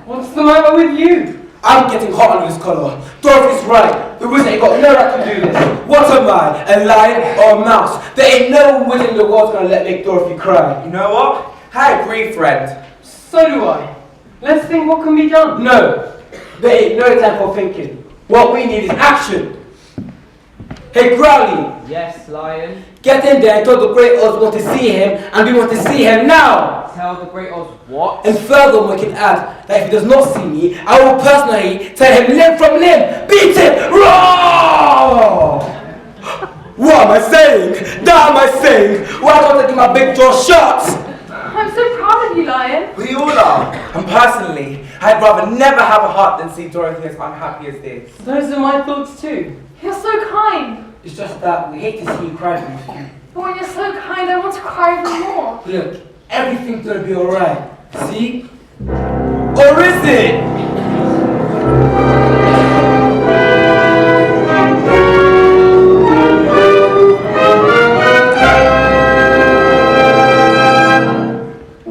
Speaker 12: What's the matter with you?
Speaker 16: I'm getting hot under this collar. Dorothy's right. The wizard ain't got no right to do this. What am I, a lion or a mouse? There ain't no wizard in the world gonna make Dorothy cry.
Speaker 15: You know what? I agree, friend.
Speaker 12: So do I. Let's think what can be done.
Speaker 16: No, there ain't no time for thinking.
Speaker 15: What we need is action. Hey, Growly.
Speaker 12: Yes, Lion.
Speaker 15: Get in there and tell the Great Oz we want to see him, and we want to see him now.
Speaker 12: Tell the Great Oz what?
Speaker 15: And furthermore, we can add that if he does not see me, I will personally tear him limb from limb. Beat him! Roar! What am I saying? That am I saying? Why don't I give my big jaw shots?
Speaker 7: I'm so proud of you, Lion.
Speaker 10: We all are. And personally, I'd rather never have a heart than see Dorothy as unhappy as this.
Speaker 12: Those are my thoughts too.
Speaker 7: You're so kind.
Speaker 15: It's just that we hate to see you cry, Dorothy.
Speaker 7: But when you're so kind, I want to cry even more.
Speaker 15: Look, everything's gonna be alright. See? Or is it?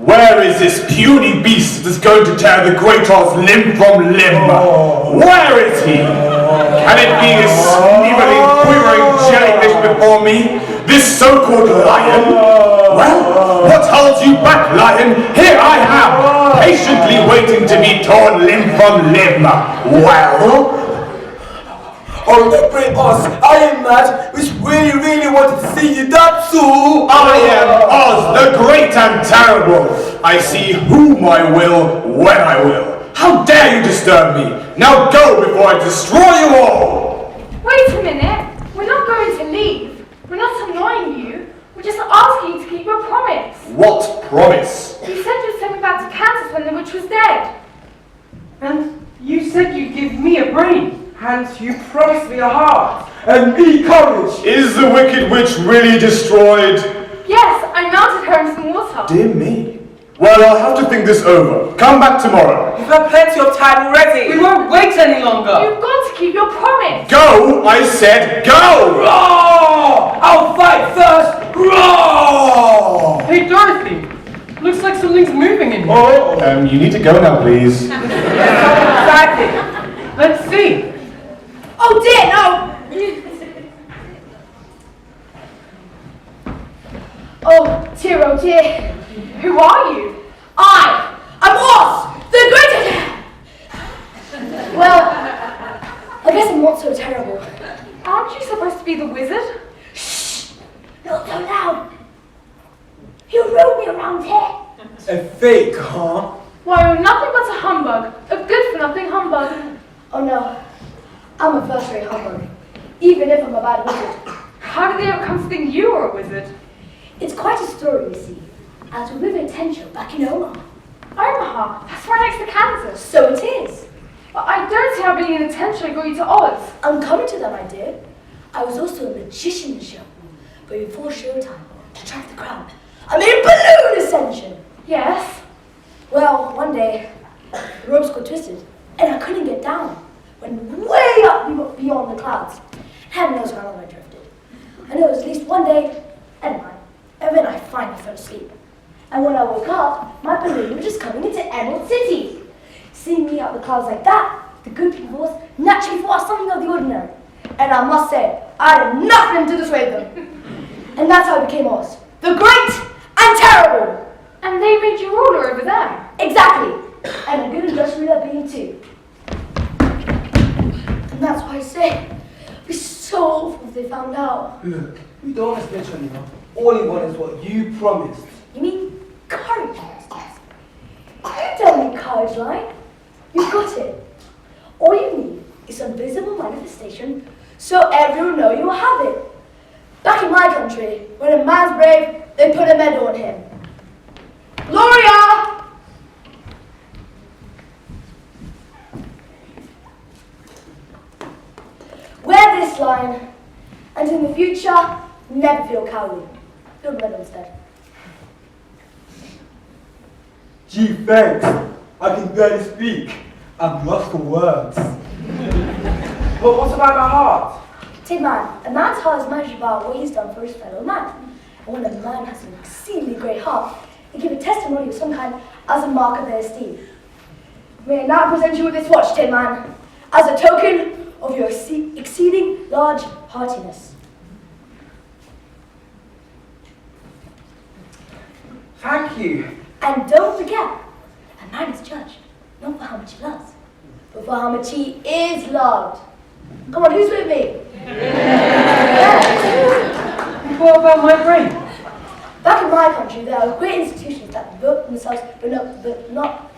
Speaker 14: Where is this puny beast that is going to tear the Great Oz limb from limb? Where is he? Can it be this sneering, quivering jellyfish before me? This so-called lion? Well, what holds you back, lion? Here I am, patiently waiting to be torn limb from limb. Well?
Speaker 15: Oh, the Great Oz, I am mad, which really wanted to see you, that's all.
Speaker 14: I am Oz, the great and terrible. I see whom I will, when I will. How dare you disturb me? Now go before I destroy you all!
Speaker 7: Wait a minute. We're not going to leave. We're not annoying you. We're just asking you to keep your promise.
Speaker 14: What promise?
Speaker 7: You said you'd send me back to Kansas when the witch was dead.
Speaker 12: And you said you'd give me a brain. And you promised me a heart.
Speaker 15: And me courage.
Speaker 14: Is the wicked witch really destroyed?
Speaker 7: Yes, I melted her in some water.
Speaker 14: Dear me. Well, I'll have to think this over. Come back tomorrow.
Speaker 15: You've had plenty of time already.
Speaker 12: We won't wait any longer.
Speaker 7: You've got to keep your promise.
Speaker 14: Go! I said go!
Speaker 15: Roar! I'll fight first. Roar!
Speaker 12: Hey, Dorothy. Looks like something's moving in here.
Speaker 14: Oh, you need to go now, please.
Speaker 12: Exactly. Let's see.
Speaker 3: Oh dear, no! Oh dear.
Speaker 7: Who are you?
Speaker 3: I'm Oz, the greatest. Well, I guess I'm not so terrible.
Speaker 7: Aren't you supposed to be the wizard?
Speaker 3: Shh! Not so loud. You rode me around here.
Speaker 15: A fake, huh?
Speaker 7: Why, you're nothing but a humbug. A good-for-nothing humbug.
Speaker 3: Oh no, I'm a first-rate humbug, even if I'm a bad wizard.
Speaker 7: How did they ever come to think you were a wizard?
Speaker 3: It's quite a story, you see. As we live in Tencho back in Omaha.
Speaker 7: Omaha? That's right next to Kansas.
Speaker 3: So it is.
Speaker 7: But I don't see how being in attention got you to Oz.
Speaker 3: I'm coming to that, my dear. I was also a magician in the show. But before showtime, to attract the crowd, I made a balloon ascension.
Speaker 7: Yes?
Speaker 3: Well, one day, the ropes got twisted, and I couldn't get down. Went way up beyond the clouds. Heaven knows how long I drifted. I know it was at least one day and night, and then I finally fell asleep. And when I woke up, my balloon was just coming into Emerald City. Seeing me out the clouds like that, the good people naturally thought something of the ordinary. And I must say, I had nothing to dissuade them. And that's how I became Oz, the great and terrible.
Speaker 7: And they made you ruler over them.
Speaker 3: Exactly. And a good and just ruler being too. And that's why I say, it'd be so awful if they found out.
Speaker 15: Look, we don't want to snitch on you. All we want is what you promised.
Speaker 3: You mean courage, Justice? You don't need courage, Lion. You've got it. All you need is some visible manifestation so everyone will know you will have it. Back in my country, when a man's brave, they put a medal on him. Gloria! Wear this, Lion, and in the future, never feel cowardly. Feel the medal instead.
Speaker 15: Gee, thanks. I can barely speak. I'm lost for words.
Speaker 10: But what about my heart?
Speaker 3: Tin Man, a man's heart is measured by what he's done for his fellow man. And when a man has an exceedingly great heart, they give a testimony of some kind as a mark of their esteem. May I now present you with this watch, Tin Man, as a token of your exceeding large heartiness.
Speaker 10: Thank you.
Speaker 3: And don't forget, a man is judged not for how much he loves, but for how much he is loved. Come on, who's with me?
Speaker 12: What about my brain?
Speaker 3: Back in my country, there are great institutions that devote themselves, but not.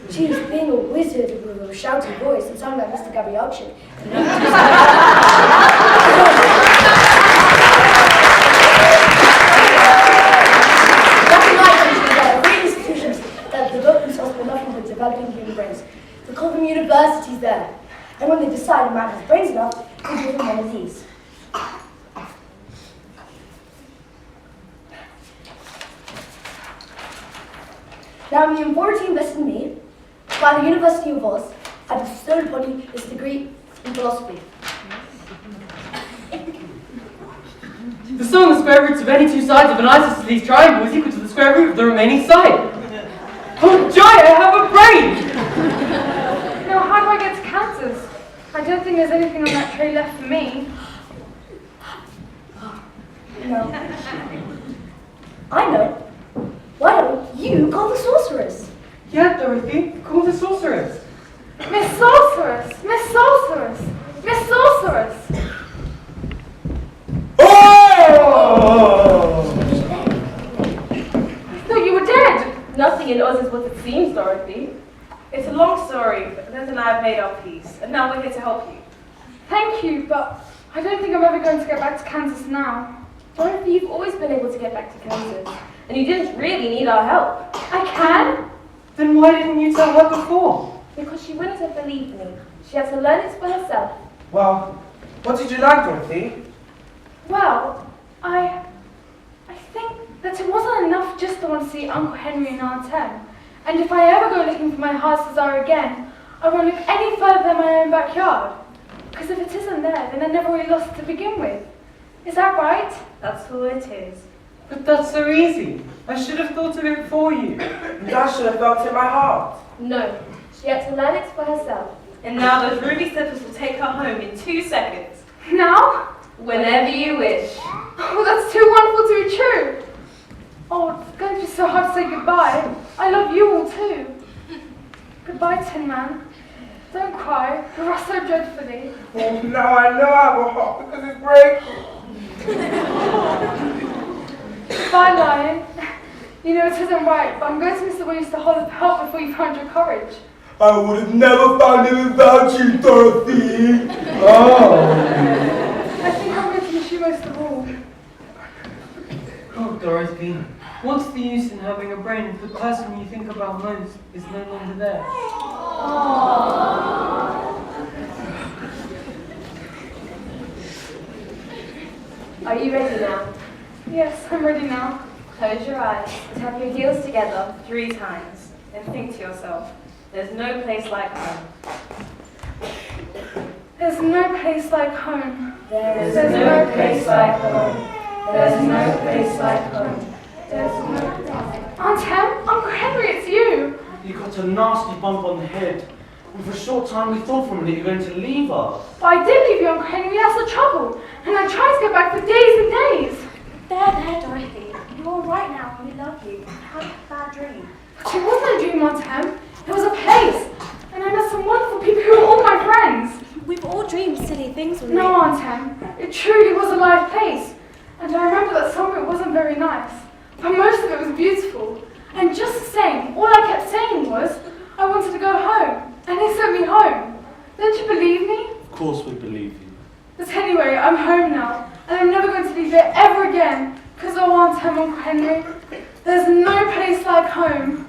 Speaker 3: Geez, being a wizard with a shouty voice and sounding like Mr. Gabrielchi. Back in my country, there are great institutions that devote themselves to nothing but developing human brains. They call them universities there. And when they decide a man has brains enough, they give him one of these. Now, the authority invested in me by the University of Oz, I bestowed upon you this degree in philosophy.
Speaker 12: The sum of the square roots of any two sides of an isosceles triangle is equal to the square root of the remaining side. Oh joy, I have a brain!
Speaker 7: Now, how do I get to Kansas? I don't think there's anything on that tray left for me.
Speaker 3: No. I know. Why don't you call the sorceress?
Speaker 12: Yeah, Dorothy, call the sorceress.
Speaker 7: Miss Sorceress! Miss Sorceress! Miss Sorceress!
Speaker 15: Oh!
Speaker 7: I thought you were dead.
Speaker 2: Nothing in Oz is what it seems, Dorothy. It's a long story, but Liz and I have made our peace, and now we're here to help you.
Speaker 7: Thank you, but I don't think I'm ever going to get back to Kansas now.
Speaker 2: Dorothy, you've always been able to get back to Kansas, and you didn't really need our help.
Speaker 7: I can?
Speaker 12: Then why didn't you tell her before?
Speaker 2: Because she wouldn't have believed me. She had to learn it for herself.
Speaker 10: Well, what did you learn, Dorothy?
Speaker 7: Well, I think that it wasn't enough just to want to see Uncle Henry and Aunt Em. And if I ever go looking for my heart's desire again, I won't look any further than my own backyard. Because if it isn't there, then I never really lost it to begin with. Is that right?
Speaker 2: That's all it is.
Speaker 12: But that's so easy. I should have thought of it for you.
Speaker 10: And I should have felt it in my heart.
Speaker 2: No, she had to learn it for herself. And now those ruby slippers will take her home in 2 seconds.
Speaker 7: Now?
Speaker 2: Whenever you wish.
Speaker 7: Oh, that's too wonderful to be true. Oh, it's going to be so hard to say goodbye. I love you all too. Goodbye, Tin Man. Don't cry. You rust so dreadfully.
Speaker 10: Oh, now I know I have a heart because it's breaking.
Speaker 7: Goodbye, Lion. You know it isn't right, but I'm going to miss the way you used to hold help before you found your courage.
Speaker 15: I would have never found it without you, Dorothy. Oh.
Speaker 7: I think I'm going to miss you most of all.
Speaker 12: Oh, Dorothy, what's the use in having a brain if the person you think about most is no longer there?
Speaker 2: Are you ready now?
Speaker 7: Yes, I'm ready now.
Speaker 2: Close your eyes and tap your heels together 3 times. Then think to yourself, there's no place like home.
Speaker 7: There's no place like home.
Speaker 2: There's no place like home. There's no place like home. There's no
Speaker 7: Aunt Em, Uncle Henry, it's you.
Speaker 5: You got a nasty bump on the head. And for a short time we thought for a minute you were going to leave us.
Speaker 7: But I did leave you, Uncle Henry, that's the trouble. And I tried to go back for days and days.
Speaker 9: There, Dorothy. You're all right now and we love you. Had a bad dream.
Speaker 7: But it wasn't a dream, Aunt Em. It was a place. And I met some wonderful people who were all my friends.
Speaker 9: We've all dreamed silly things when
Speaker 7: No, Aunt Em. It truly was a live place. And I remember that some of it wasn't very nice. But most of it was beautiful. And just the same, all I kept saying was, I wanted to go home. And they sent me home. Don't you believe me?
Speaker 5: Of course we believe you.
Speaker 7: But anyway, I'm home now. And I'm never going to leave it ever again. Because oh, Aunt Em, Uncle Henry, there's no place like home.